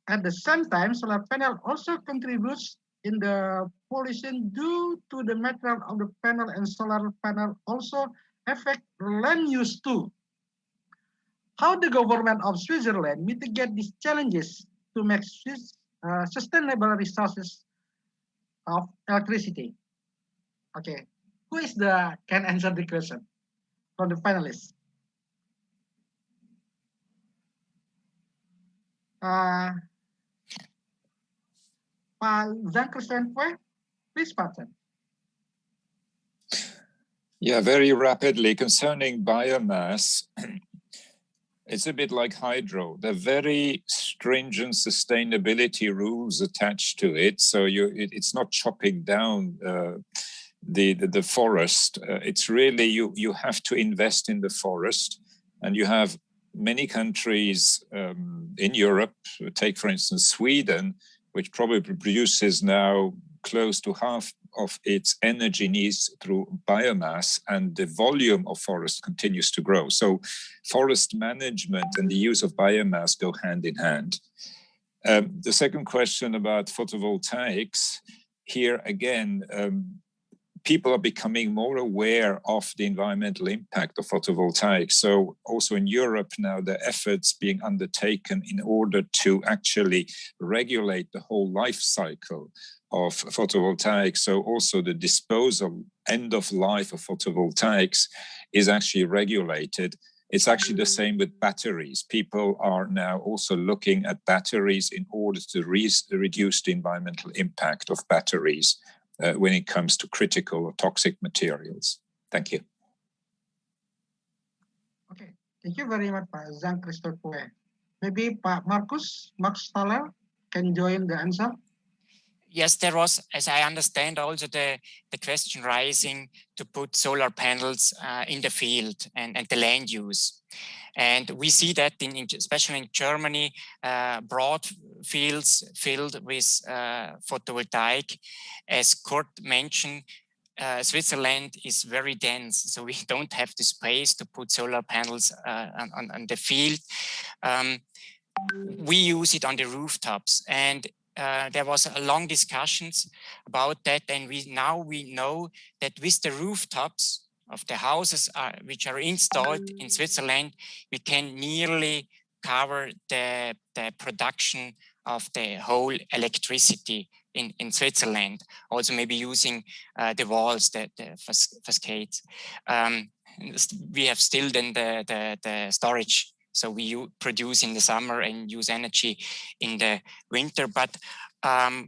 At the same time, solar panel also contributes in the pollution due to the material of the panel, and solar panel also affect land use too. How the government of Switzerland mitigate these challenges to make sustainable resources of electricity? Okay, who is can answer the question from the panelists? Jean-Christophe, please, partner. Yeah, very rapidly concerning biomass. It's a bit like hydro. There are very stringent sustainability rules attached to it. So it's not chopping down the forest. It's really you have to invest in the forest, and you have many countries in Europe. Take for instance Sweden, which probably produces now close to half of its energy needs through biomass, and the volume of forest continues to grow. So forest management and the use of biomass go hand in hand. The second question about photovoltaics, here again, people are becoming more aware of the environmental impact of photovoltaics. So also in Europe now, there are efforts being undertaken in order to actually regulate the whole life cycle of photovoltaics. So also the disposal, end of life of photovoltaics is actually regulated. It's actually the same with batteries. People are now also looking at batteries in order to reduce the environmental impact of batteries when it comes to critical or toxic materials. Thank you. Okay, thank you very much, Pak Jean-Christophe. Maybe Pak Marcus Staller can join the answer. Yes, there was, as I understand, also the question rising to put solar panels in the field and the land use. And we see that, especially in Germany, broad fields filled with photovoltaic. As Kurt mentioned, Switzerland is very dense, so we don't have the space to put solar panels on the field. We use it on the rooftops, and there was a long discussions about that, and we know that with the rooftops of the houses which are installed in Switzerland, we can nearly cover the production of the whole electricity in Switzerland. Also maybe using the walls, the facades. We have still then the storage. So we produce in the summer and use energy in the winter, but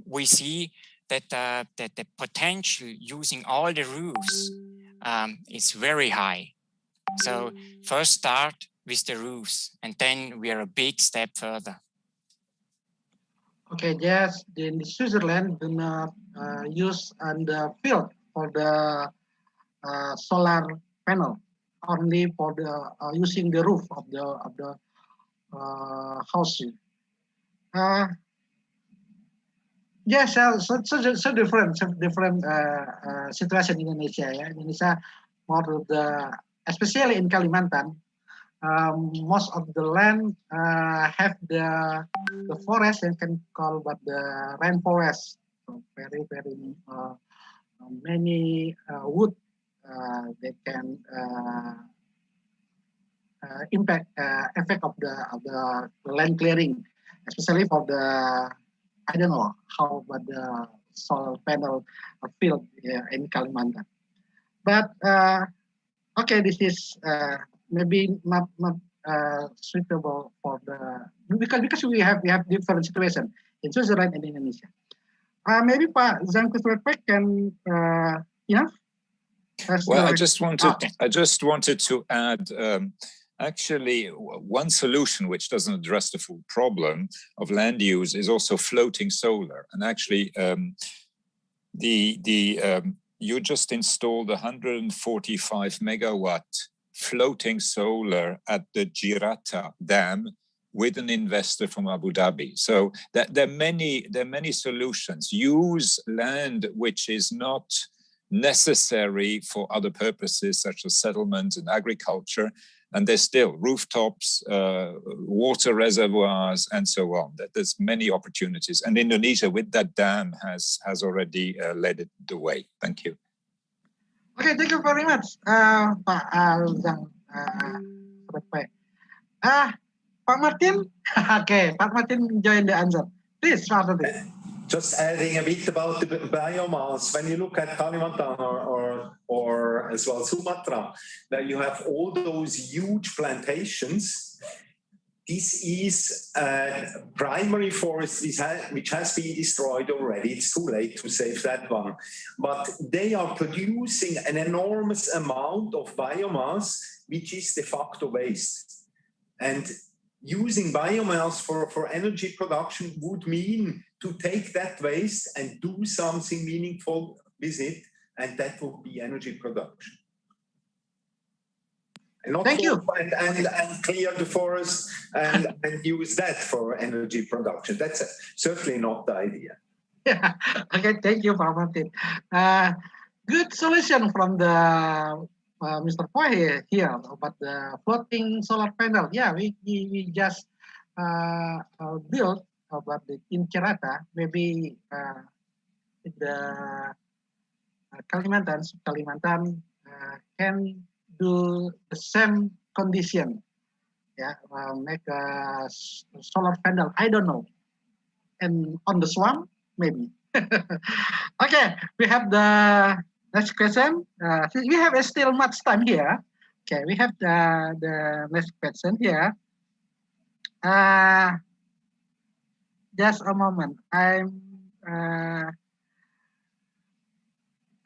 we see that the potential using all the roofs is very high. So first start with the roofs, and then we are a big step further. Okay, yes, in Switzerland do not use on the field for the solar panel. Only for the using the roof of the house. Yes, so different situation in Indonesia. Yeah, Indonesia more of the, especially in Kalimantan, most of the land have the forest and can call but the rainforest. So very many wood. They can impact effect of the land clearing, especially for the, I don't know how, but the solar panel field in Kalimantan. But okay, this is maybe not suitable for the because we have different situation in Switzerland and Indonesia. Maybe Pak Jean-Christophe can Well, I just wanted to add. Actually, one solution which doesn't address the full problem of land use is also floating solar. And actually, you just installed a 145 megawatt floating solar at the Girata Dam with an investor from Abu Dhabi. So there are many solutions. Use land which is not necessary for other purposes such as settlement and agriculture. And there's still rooftops, water reservoirs, and so on. There's many opportunities. And Indonesia, with that dam, has already led the way. Thank you. Okay, thank you very much, Pak Pak Martin. Okay, Pak Martin join the answer. Please, Pak Martin. Just adding a bit about the biomass. When you look at Kalimantan or as well Sumatra, that you have all those huge plantations. This is primary forest which has been destroyed already. It's too late to save that one. But they are producing an enormous amount of biomass, which is de facto waste. And using biomass for energy production would mean to take that waste and do something meaningful with it, and that would be energy production. And not Thank you. And clear the forest and use that for energy production. That's certainly not the idea. Yeah. Okay, thank you, Pak Martin. Good solution from the Mr. Poy here about the floating solar panel. Yeah, we just built about the in Cirata, maybe the Kalimantan can do the same condition. Yeah, make a solar panel. I don't know, and on the swamp maybe. Okay, we have the next question. We have still much time here. Okay, we have the next question here. Just a moment.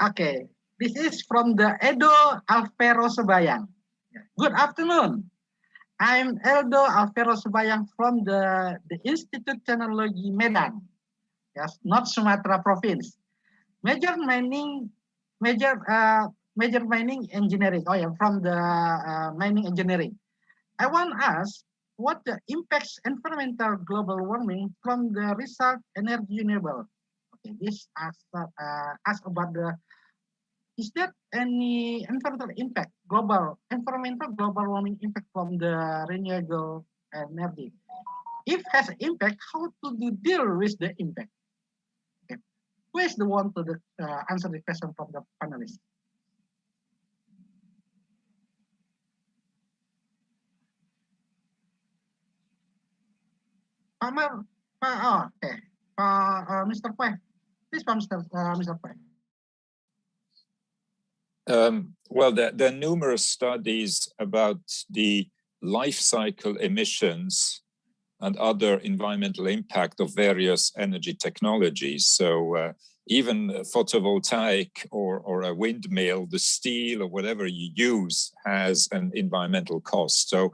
Okay. This is from the Edo Alvaro Sebayang. Good afternoon. I'm Edo Alvaro Sebayang from the Institute Teknologi Medan. Yes, not Sumatra Province. Major mining engineering. Oh yeah, from the mining engineering. I want to ask what the impacts environmental global warming from the result energy renewable. Okay, this ask about the, is there any environmental impact, environmental global warming impact from the renewable energy? If has impact, how to deal with the impact? Okay. Who is the one to answer the question from the panelists? Okay. Mr. Poy, please, Mr. Poy. Well, there are numerous studies about the life cycle emissions and other environmental impact of various energy technologies. So even photovoltaic or a windmill, the steel or whatever you use has an environmental cost. So,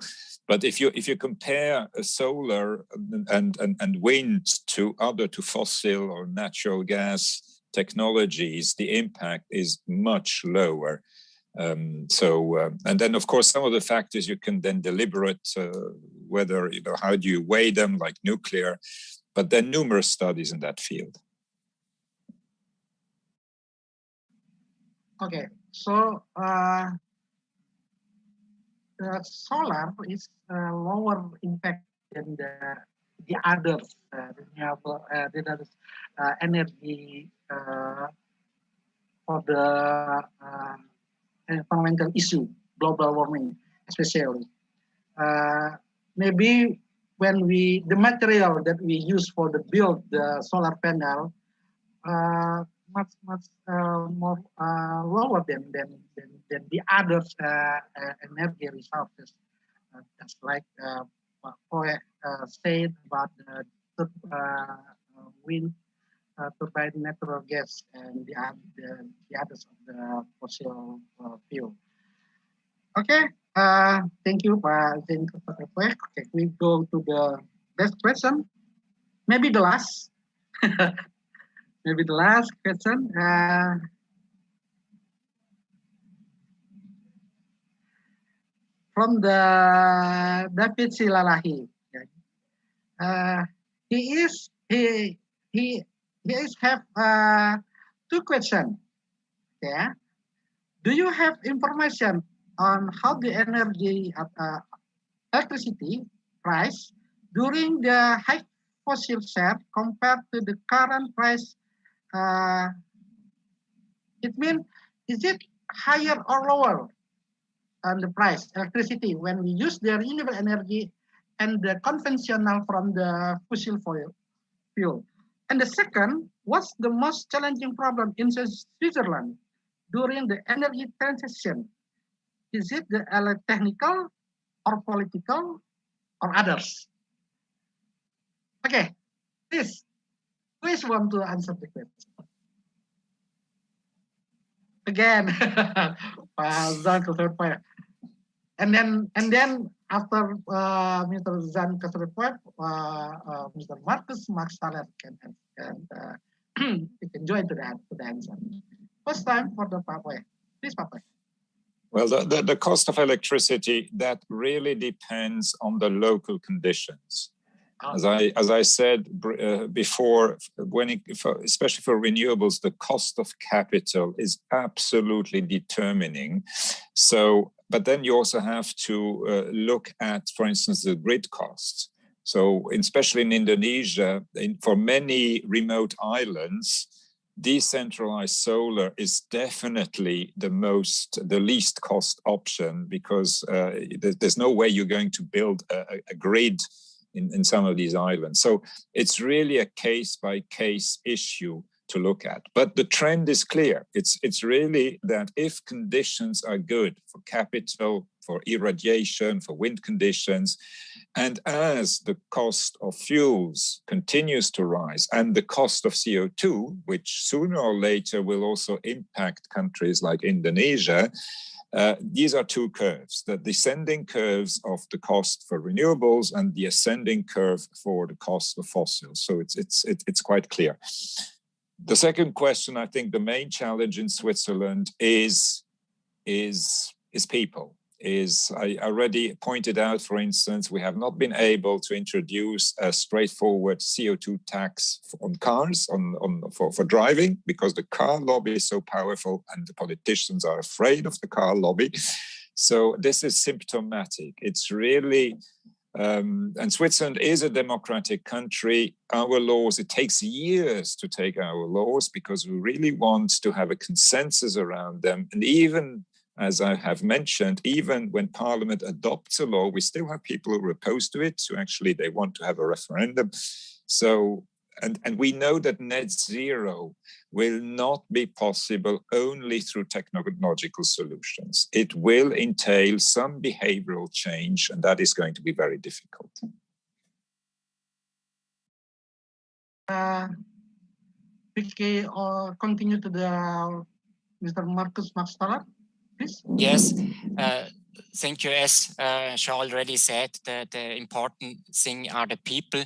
but if you compare solar and wind to fossil or natural gas technologies, the impact is much lower. And then of course some of the factors you can then deliberate whether, how do you weigh them, like nuclear, but there are numerous studies in that field. Okay, so the solar is lower impact than the other renewable energy for the environmental issue, global warming, especially. Maybe when the material that we use for the build the solar panel much more lower than the other energy resources That's like what Poe said about the wind turbine, natural gas, and the others of the fossil fuel. Okay, thank you, Pak Zain. Okay, we go to the next question. Maybe the last. Maybe the last question. From the David Silalahi. He have two questions. Yeah. Do you have information on how the energy electricity price during the high fossil share compared to the current price? It means, is it higher or lower on the price electricity when we use the renewable energy and the conventional from the fossil fuel? And the second, what's the most challenging problem in Switzerland during the energy transition? Is it the technical or political or others? Okay, please want to answer the question. Again, and then after Mr. Zan Kasrepweb, Mr. Marcus Max Taler can you can join to the answer. First time for the Papua. Please, Papua. Well, the cost of electricity, that really depends on the local conditions. As I said before, especially for renewables, the cost of capital is absolutely determining. So, but then you also have to look at, for instance, the grid costs. So, especially in Indonesia, for many remote islands, decentralized solar is definitely the least cost option, because there's no way you're going to build a grid in some of these islands. So it's really a case-by-case issue to look at. But the trend is clear. It's really that if conditions are good for capital, for irradiation, for wind conditions, and as the cost of fuels continues to rise and the cost of CO2, which sooner or later will also impact countries like Indonesia, these are two curves, the descending curves of the cost for renewables and the ascending curve for the cost of fossils. So it's quite clear. The second question, I think the main challenge in Switzerland is people. I already pointed out, for instance, we have not been able to introduce a straightforward CO2 tax on cars, for driving, because the car lobby is so powerful and the politicians are afraid of the car lobby. So this is symptomatic. It's really, and Switzerland is a democratic country. Our laws, it takes years to take our laws because we really want to have a consensus around them. And even, as I have mentioned, even when Parliament adopts a law, we still have people who are opposed to it. So actually they want to have a referendum. So, and we know that net zero will not be possible only through technological solutions. It will entail some behavioral change, and that is going to be very difficult. We continue to the Mr. Marcus Maxtaler. Yes, thank you. As Shaw already said, the important thing are the people.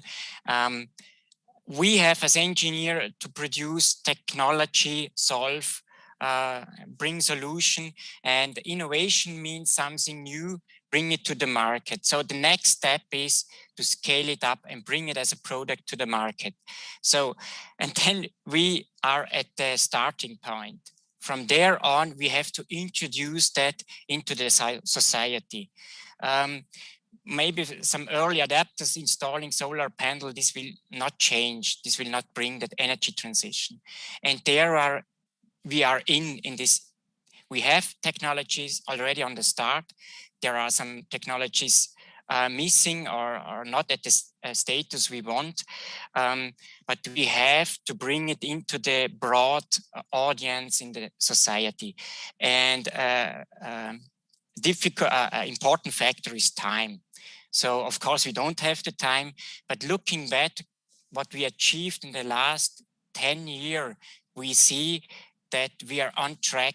We have as engineer to produce technology, solve, bring solution, and innovation means something new, bring it to the market. So the next step is to scale it up and bring it as a product to the market. So, and then we are at the starting point. From there on, we have to introduce that into the society. Maybe some early adapters installing solar panel, this will not change. This will not bring that energy transition. And we are in this. We have technologies already on the start. There are some technologies missing or not at the status we want. But we have to bring it into the broad audience in the society. And important factor is time. So of course we don't have the time, but looking back what we achieved in the last 10 years, we see that we are on track.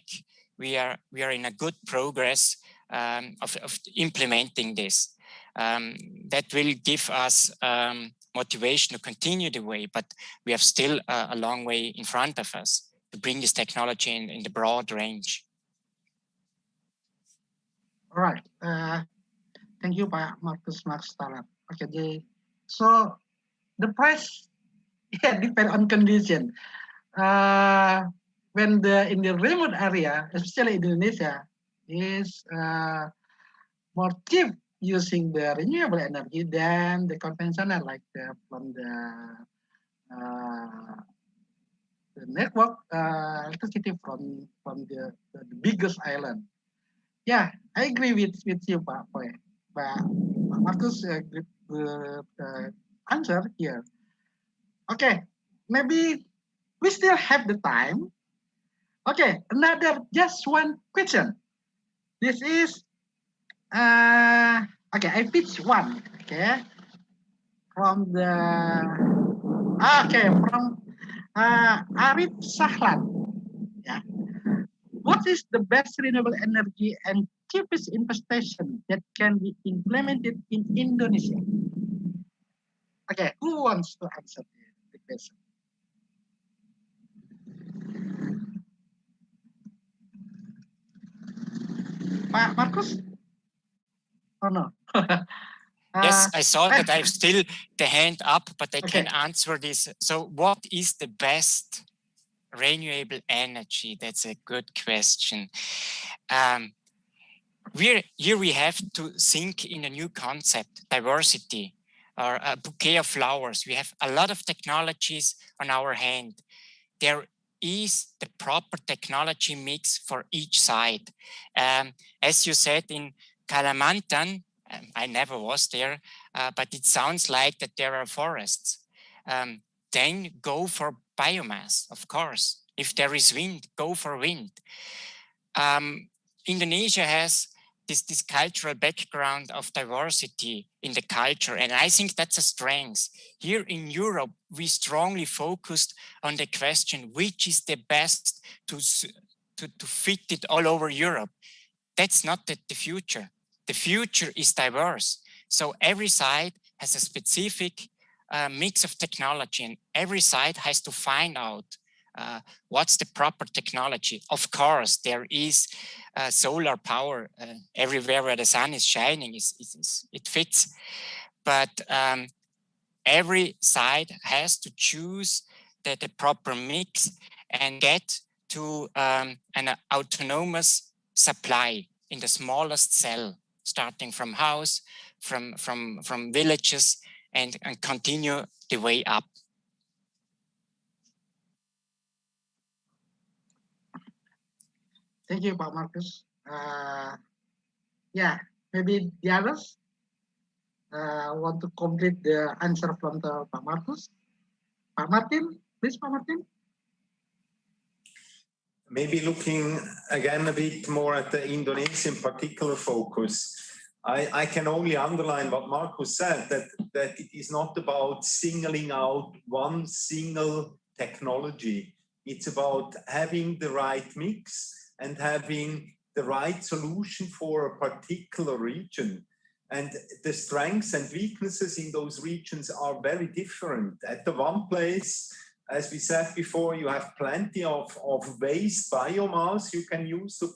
We are in a good progress of implementing this. That will give us motivation to continue the way, but we have still a long way in front of us to bring this technology in the broad range. All right. Thank you, Pak Marcus Marstalat. Okay, so the price depends on condition. When in the remote area, especially in Indonesia, is more cheap using the renewable energy than the conventional, like from the network electricity from the biggest island. Yeah, I agree with you, Pak Poe. But Marcus, good answer here. Okay, maybe we still have the time. Okay, just one question. This is, okay, I pitch one, okay, from Arif Sahlan. Yeah. What is the best renewable energy and cheapest investment that can be implemented in Indonesia? Okay, who wants to answer the question? Pak Marcus? Oh no. Yes, I saw that I have still the hand up, but I can answer this. So what is the best renewable energy? That's a good question. Here we have to think in a new concept, diversity, or a bouquet of flowers. We have a lot of technologies on our hand. There is the proper technology mix for each side. As you said in Kalimantan, I never was there, but it sounds like that there are forests. Then go for biomass, of course. If there is wind, go for wind. Indonesia has this cultural background of diversity in the culture, and I think that's a strength. Here in Europe, we strongly focused on the question, which is the best to fit it all over Europe. That's not the future. The future is diverse. So every side has a specific mix of technology, and every side has to find out what's the proper technology. Of course, there is solar power everywhere where the sun is shining. It fits. But every side has to choose the proper mix and get to an autonomous supply in the smallest cell, starting from house, from villages, and continue the way up. Thank you, Pak Marcus. Yeah, maybe the others want to complete the answer from the Pak Marcus. Pak Martin, please, Pak Martin. Maybe looking again a bit more at the Indonesian particular focus. I can only underline what Marcus said, that it is not about singling out one single technology. It's about having the right mix and having the right solution for a particular region. And the strengths and weaknesses in those regions are very different. At the one place, as we said before, you have plenty of waste biomass you can use to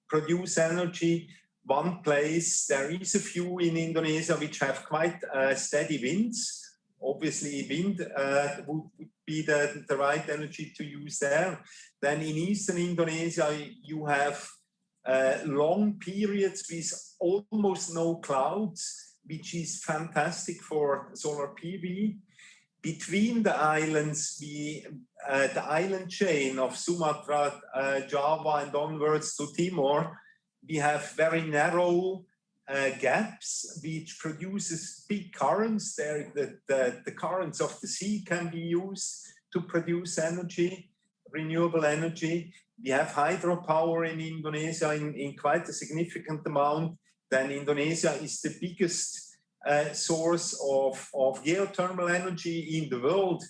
produce energy. One place, there is a few in Indonesia which have quite steady winds. Obviously, wind would be the right energy to use there. Then in eastern Indonesia, you have long periods with almost no clouds, which is fantastic for solar PV. Between the islands, the island chain of Sumatra, Java, and onwards to Timor, we have very narrow gaps, which produces big currents. There, the currents of the sea can be used to produce energy, renewable energy. We have hydropower in Indonesia in quite a significant amount. Then Indonesia is the biggest source of geothermal energy in the world.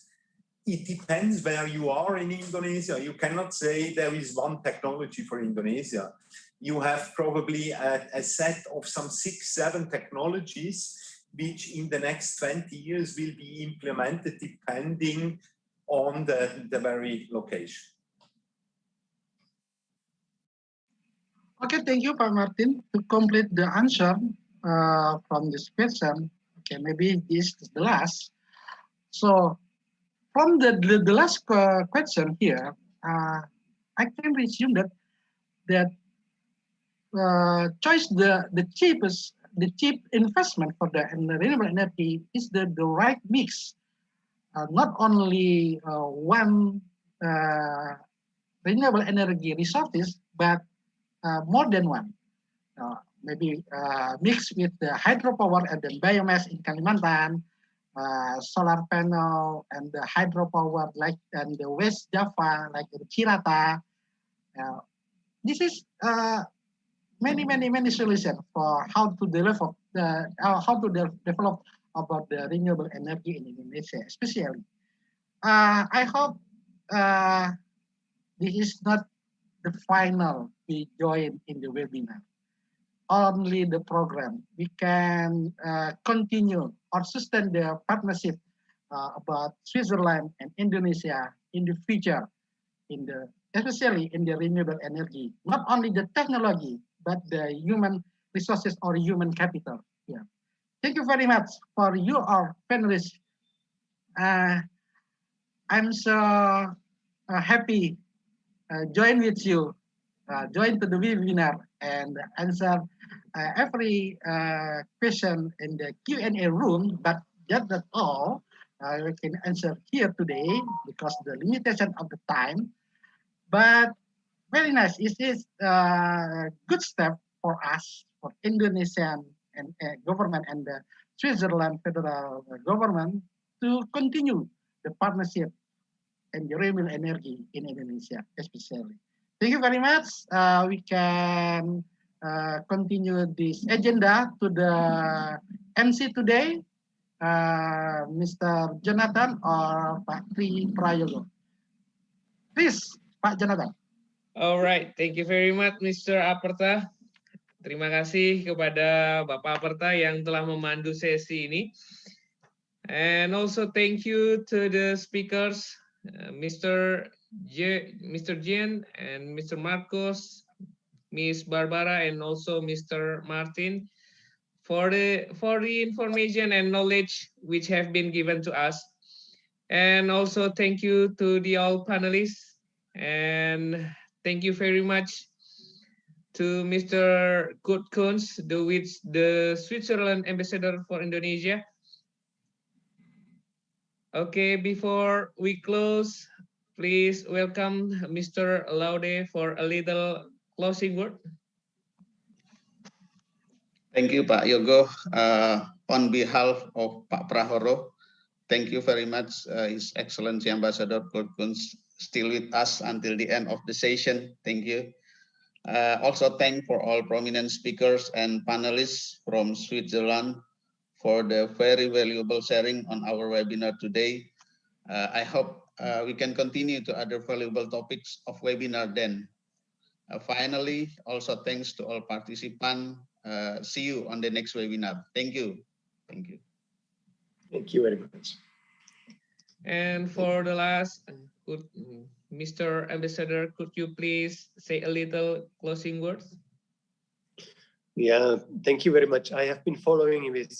It depends where you are in Indonesia. You cannot say there is one technology for Indonesia. You have probably a set of some 6-7 technologies which in the next 20 years will be implemented depending on the very location. Okay, thank you, Pak Martin. To complete the answer from this question, okay, maybe this is the last. So, from the last question here, I can resume that choice the cheap investment for the renewable energy is the right mix. Not only one renewable energy resources, but more than one. Maybe mixed with the hydropower and the biomass in Kalimantan, solar panel and the hydropower like and the West Java like in Cirata. This is many solutions for how to develop develop about the renewable energy in Indonesia, especially. I hope this is not the final we join in the webinar. Only the program. We can continue or sustain the partnership about Switzerland and Indonesia in the future, especially in the renewable energy. Not only the technology, but the human resources or human capital. Yeah. Thank you very much for you, our panelists. I'm so happy join with you, join to the webinar and answer every question in the Q&A room, but that's not all. We can answer here today because the limitation of the time. But very nice. It is a good step for us, for Indonesian and government and the Switzerland federal government to continue the partnership and the renewable energy in Indonesia, especially. Thank you very much. We can continue this agenda to the MC today, Mr. Jonathan or Pak Tri Prayogo. Please, Pak Jonathan. Alright, thank you very much, Mr. Aperta. Terima kasih kepada Bapak Aperta yang telah memandu sesi ini. And also thank you to the speakers, Mr. Jen and Mr. Marcos, Miss Barbara, and also Mr. Martin for the information and knowledge which have been given to us. And also thank you to the all panelists, and thank you very much to Mr. Kurt Kunz, the Switzerland Ambassador for Indonesia. Okay, before we close, please welcome Mr. Laude for a little closing word. Thank you, Pak Yogo. On behalf of Pak Prahoro, thank you very much, His Excellency Ambassador Kurt Kunz, still with us until the end of the session. Thank you. Also thank for all prominent speakers and panelists from Switzerland for the very valuable sharing on our webinar today. I hope we can continue to other valuable topics of webinar then. Finally, also thanks to all participants. See you on the next webinar. Thank you. Thank you. Thank you very much. And for the last, Mr. Ambassador, could you please say a little closing words? Yeah, thank you very much. I have been following with,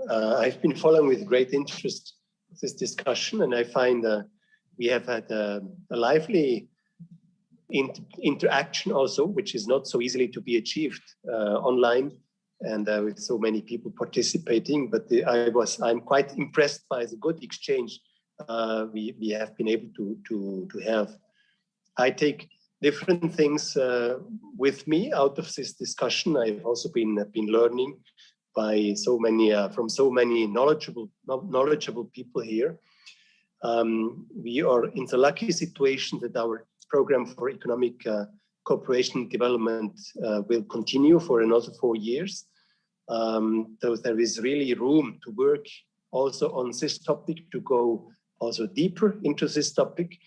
I've been following with great interest this discussion, and I find we have had a lively interaction also, which is not so easily to be achieved online and with so many people participating. But I'm quite impressed by the good exchange we have been able to have. I take different things with me out of this discussion. I've also been learning by so many from so many knowledgeable people here. We are in the lucky situation that our program for economic cooperation and development will continue for another 4 years. So there is really room to work also on this topic, to go also deeper into this topic.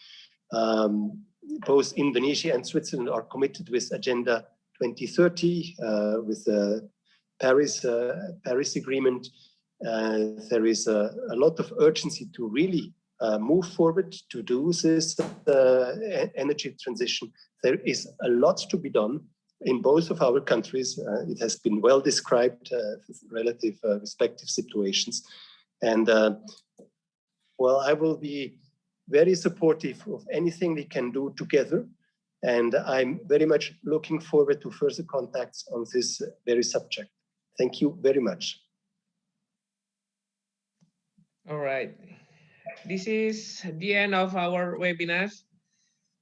Both Indonesia and Switzerland are committed with Agenda 2030, with the Paris Agreement. There is a lot of urgency to really move forward to do this energy transition. There is a lot to be done in both of our countries. It has been well described, relative respective situations. And well, I will be very supportive of anything we can do together. And I'm very much looking forward to further contacts on this very subject. Thank you very much. All right. This is the end of our webinar.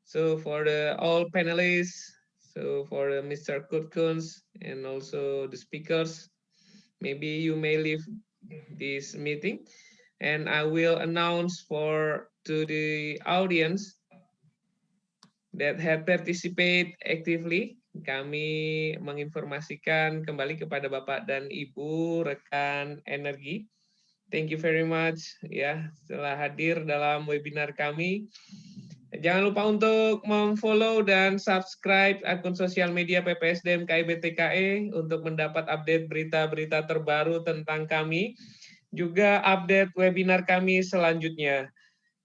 So for all panelists, so for Mr. Kurtkunz and also the speakers, maybe you may leave this meeting, and I will announce to the audience that have participate actively. Kami menginformasikan kembali kepada Bapak dan Ibu rekan energi. Thank you very much ya setelah hadir dalam webinar kami. Jangan lupa untuk memfollow dan subscribe akun sosial media PPSDM KIBTKE untuk mendapat update berita-berita terbaru tentang kami, juga update webinar kami selanjutnya.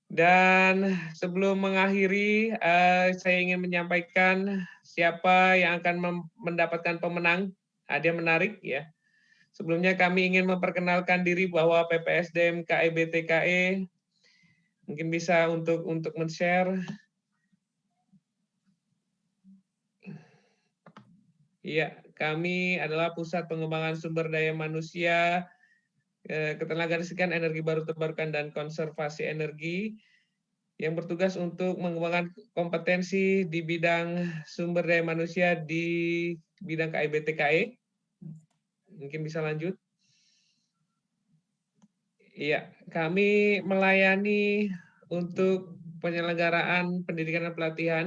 Dan sebelum mengakhiri, saya ingin menyampaikan siapa yang akan mendapatkan pemenang. Hadiah menarik ya. Sebelumnya kami ingin memperkenalkan diri bahwa PPSDM KIBTKE mungkin bisa untuk men-share. Iya, kami adalah Pusat Pengembangan Sumber Daya Manusia, Ketenagalistrikan, Energi Baru Terbarukan, dan Konservasi Energi yang bertugas untuk mengembangkan kompetensi di bidang sumber daya manusia di bidang KIBTKE. Mungkin bisa lanjut. Iya, kami melayani untuk penyelenggaraan pendidikan dan pelatihan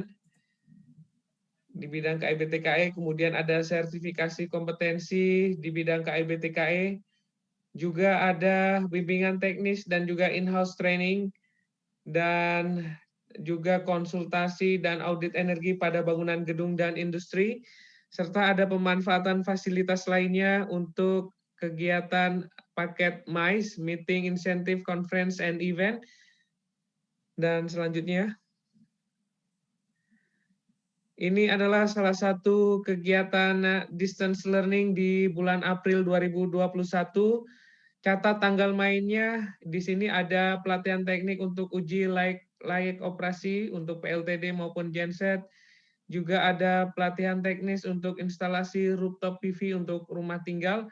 di bidang KIBTKE, kemudian ada sertifikasi kompetensi di bidang KIBTKE, juga ada bimbingan teknis dan juga in-house training, dan juga konsultasi dan audit energi pada bangunan gedung dan industri, serta ada pemanfaatan fasilitas lainnya untuk kegiatan paket MICE, Meeting, Incentive, Conference, and Event. Dan selanjutnya, ini adalah salah satu kegiatan distance learning di bulan April 2021. Catat tanggal mainnya, di sini ada pelatihan teknik untuk uji layak operasi untuk PLTD maupun genset. Juga ada pelatihan teknis untuk instalasi rooftop PV untuk rumah tinggal.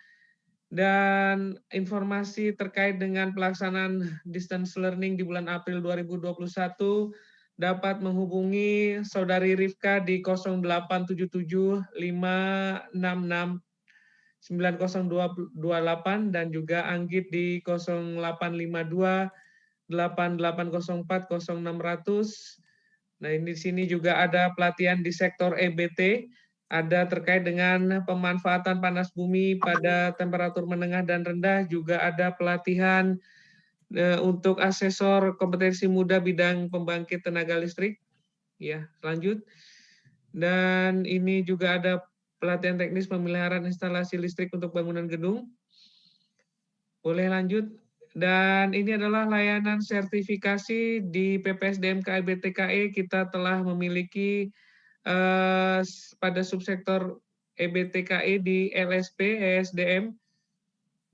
Dan informasi terkait dengan pelaksanaan distance learning di bulan April 2021 dapat menghubungi Saudari Rifka di 0877 566 9028 dan juga Anggit di 0852 8804 0600. Nah, ini di sini juga ada pelatihan di sektor EBT, ada terkait dengan pemanfaatan panas bumi pada temperatur menengah dan rendah, juga ada pelatihan untuk asesor kompetensi muda bidang pembangkit tenaga listrik. Ya, lanjut. Dan ini juga ada pelatihan teknis pemeliharaan instalasi listrik untuk bangunan gedung. Boleh lanjut. Dan ini adalah layanan sertifikasi di PPSDM KIBTKE. Kita telah memiliki pada subsektor EBTKE di LSP, ESDM,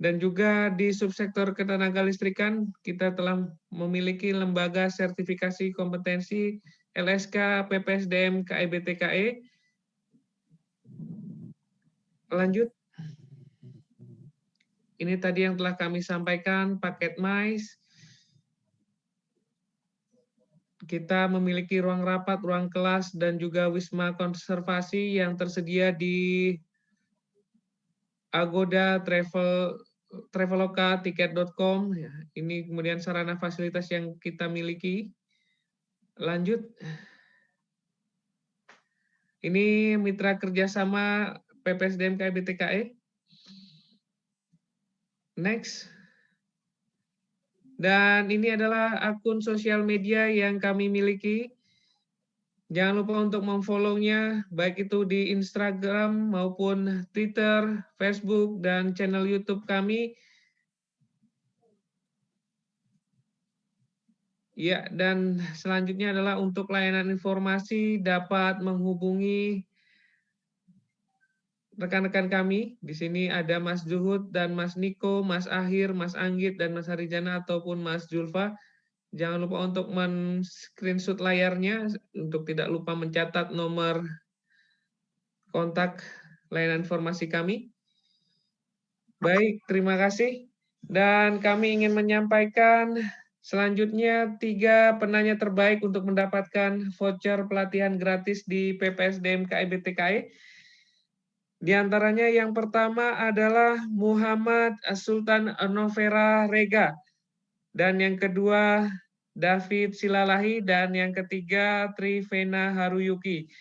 dan juga di subsektor ketenagalistrikan kita telah memiliki lembaga sertifikasi kompetensi LSK PPSDM KIBTKE. Lanjut. Ini tadi yang telah kami sampaikan, paket MICE. Kita memiliki ruang rapat, ruang kelas, dan juga wisma konservasi yang tersedia di Agoda, Traveloka, Tiket.com. Ya, ini kemudian sarana fasilitas yang kita miliki. Lanjut. Ini mitra kerjasama PPSDM KIBTKE. Next. Dan ini adalah akun sosial media yang kami miliki. Jangan lupa untuk memfollow-nya, baik itu di Instagram maupun Twitter, Facebook, dan channel YouTube kami. Ya, dan selanjutnya adalah untuk layanan informasi dapat menghubungi rekan-rekan kami. Di sini ada Mas Zuhud dan Mas Niko, Mas Ahir, Mas Anggit, dan Mas Harijana ataupun Mas Julfa. Jangan lupa untuk men-screenshot layarnya untuk tidak lupa mencatat nomor kontak layanan informasi kami. Baik, terima kasih. Dan kami ingin menyampaikan selanjutnya 3 penanya terbaik untuk mendapatkan voucher pelatihan gratis di PPSDM KIBTKE. Di antaranya yang pertama adalah Muhammad Sultan Novera Rega. Dan yang kedua David Silalahi, dan yang ketiga Trivena Haruyuki.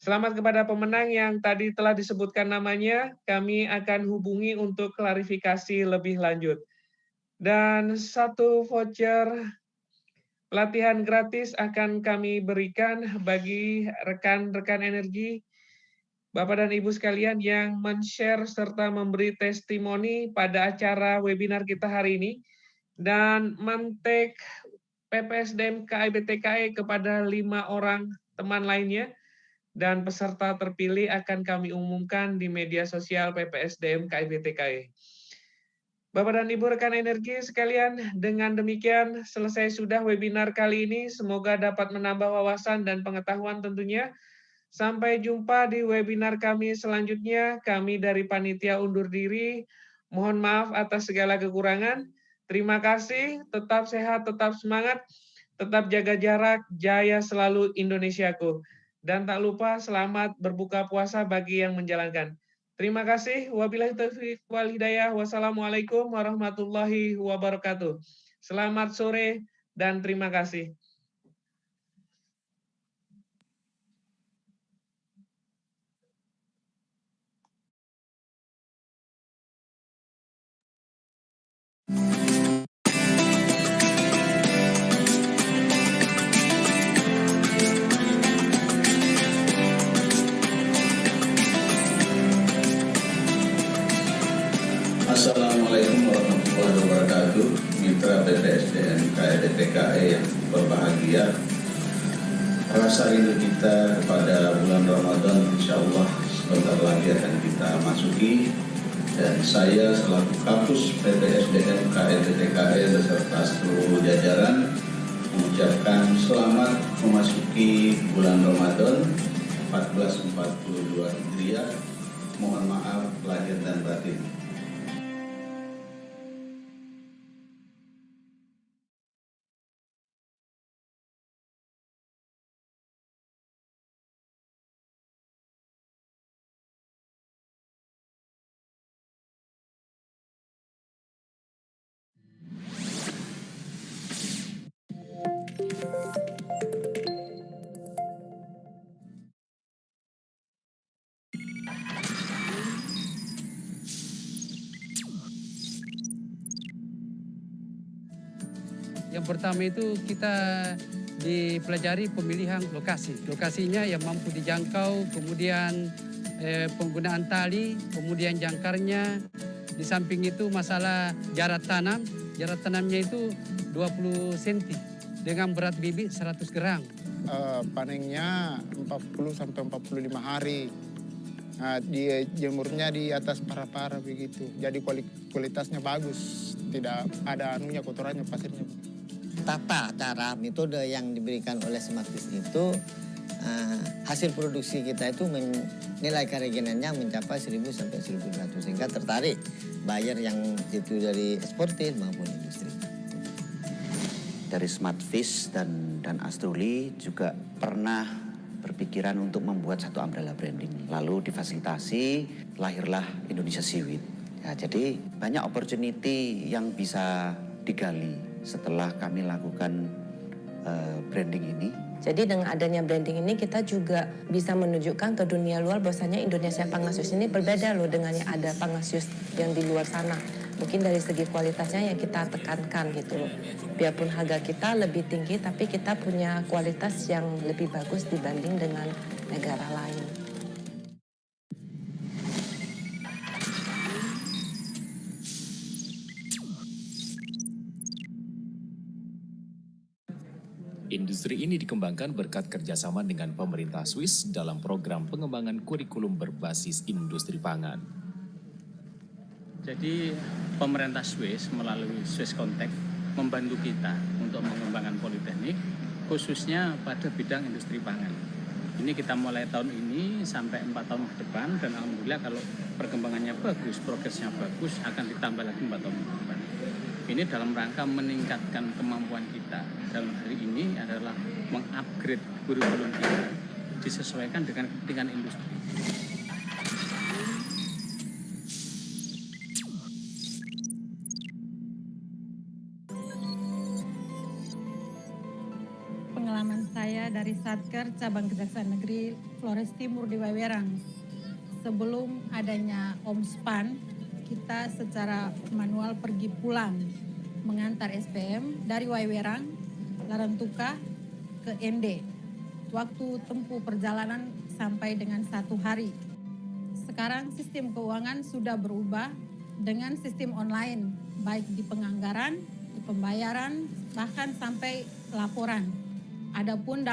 Selamat kepada pemenang yang tadi telah disebutkan namanya, kami akan hubungi untuk klarifikasi lebih lanjut. Dan 1 voucher pelatihan gratis akan kami berikan bagi rekan-rekan energi, Bapak dan Ibu sekalian yang men-share serta memberi testimoni pada acara webinar kita hari ini, dan men-tag PPSDM KIBTKE kepada 5 orang teman lainnya, dan peserta terpilih akan kami umumkan di media sosial PPSDM KIBTKE. Bapak dan Ibu rekan energi sekalian, dengan demikian selesai sudah webinar kali ini. Semoga dapat menambah wawasan dan pengetahuan tentunya. Sampai jumpa di webinar kami selanjutnya. Kami dari panitia undur diri. Mohon maaf atas segala kekurangan. Terima kasih, tetap sehat, tetap semangat, tetap jaga jarak, jaya selalu Indonesiaku. Dan tak lupa selamat berbuka puasa bagi yang menjalankan. Terima kasih. Wabillahi taufiq wal hidayah. Wassalamualaikum warahmatullahi wabarakatuh. Selamat sore dan terima kasih. Assalamualaikum warahmatullahi wabarakatuh. Mitra PPSDM KIBTKE yang berbahagia. Rasa rindu kita kepada bulan Ramadan insya Allah sebentar lagi akan kita masuki. Dan saya selaku Kapus PPSDM KIBTKE beserta seluruh jajaran mengucapkan selamat memasuki bulan Ramadan 1442 Hijriah. Mohon maaf lahir dan batin. Yang pertama itu kita dipelajari pemilihan lokasi. Lokasinya yang mampu dijangkau, kemudian penggunaan tali, kemudian jangkarnya. Di samping itu masalah jarak tanam. Jarak tanamnya itu 20 cm dengan berat bibit 100 gram. Panennya 40-45 hari. Nah, jemurnya di atas para-para begitu. Jadi kualitasnya bagus. Tidak ada anunya, kotorannya, pasirnya. Tata cara metode yang diberikan oleh Smartis itu hasil produksi kita itu nilai keregenannya mencapai 1000 sampai 1200 sehingga tertarik buyer yang itu dari eksportir maupun industri. Dari Smartfish dan Astruli juga pernah berpikiran untuk membuat satu umbrella branding. Lalu difasilitasi, lahirlah Indonesia Seaweed. Ya, jadi banyak opportunity yang bisa digali setelah kami lakukan branding ini. Jadi dengan adanya branding ini kita juga bisa menunjukkan ke dunia luar bahwasanya Indonesia Pangasius ini berbeda loh dengan yang ada Pangasius yang di luar sana. Mungkin dari segi kualitasnya yang kita tekankan gitu loh. Biarpun harga kita lebih tinggi tapi kita punya kualitas yang lebih bagus dibanding dengan negara lain. Industri ini dikembangkan berkat kerjasama dengan pemerintah Swiss dalam program pengembangan kurikulum berbasis industri pangan. Jadi pemerintah Swiss melalui Swiss Contact membantu kita untuk mengembangkan politeknik khususnya pada bidang industri pangan. Ini kita mulai tahun ini sampai 4 tahun ke depan dan alhamdulillah kalau perkembangannya bagus, progresnya bagus akan ditambah lagi 4 tahun ke depan. Ini dalam rangka meningkatkan kemampuan kita. Dalam hari ini adalah mengupgrade kurikulum kita disesuaikan dengan kepentingan industri. Pengalaman saya dari Satker Cabang Kejaksaan Negeri Flores Timur di Wawerang. Sebelum adanya Omspan, kita secara manual pergi pulang mengantar SPM dari Wawerang, Larantuka ke ND. Waktu tempuh perjalanan sampai dengan 1 hari. Sekarang sistem keuangan sudah berubah dengan sistem online, baik di penganggaran, di pembayaran, bahkan sampai laporan. Adapun dalam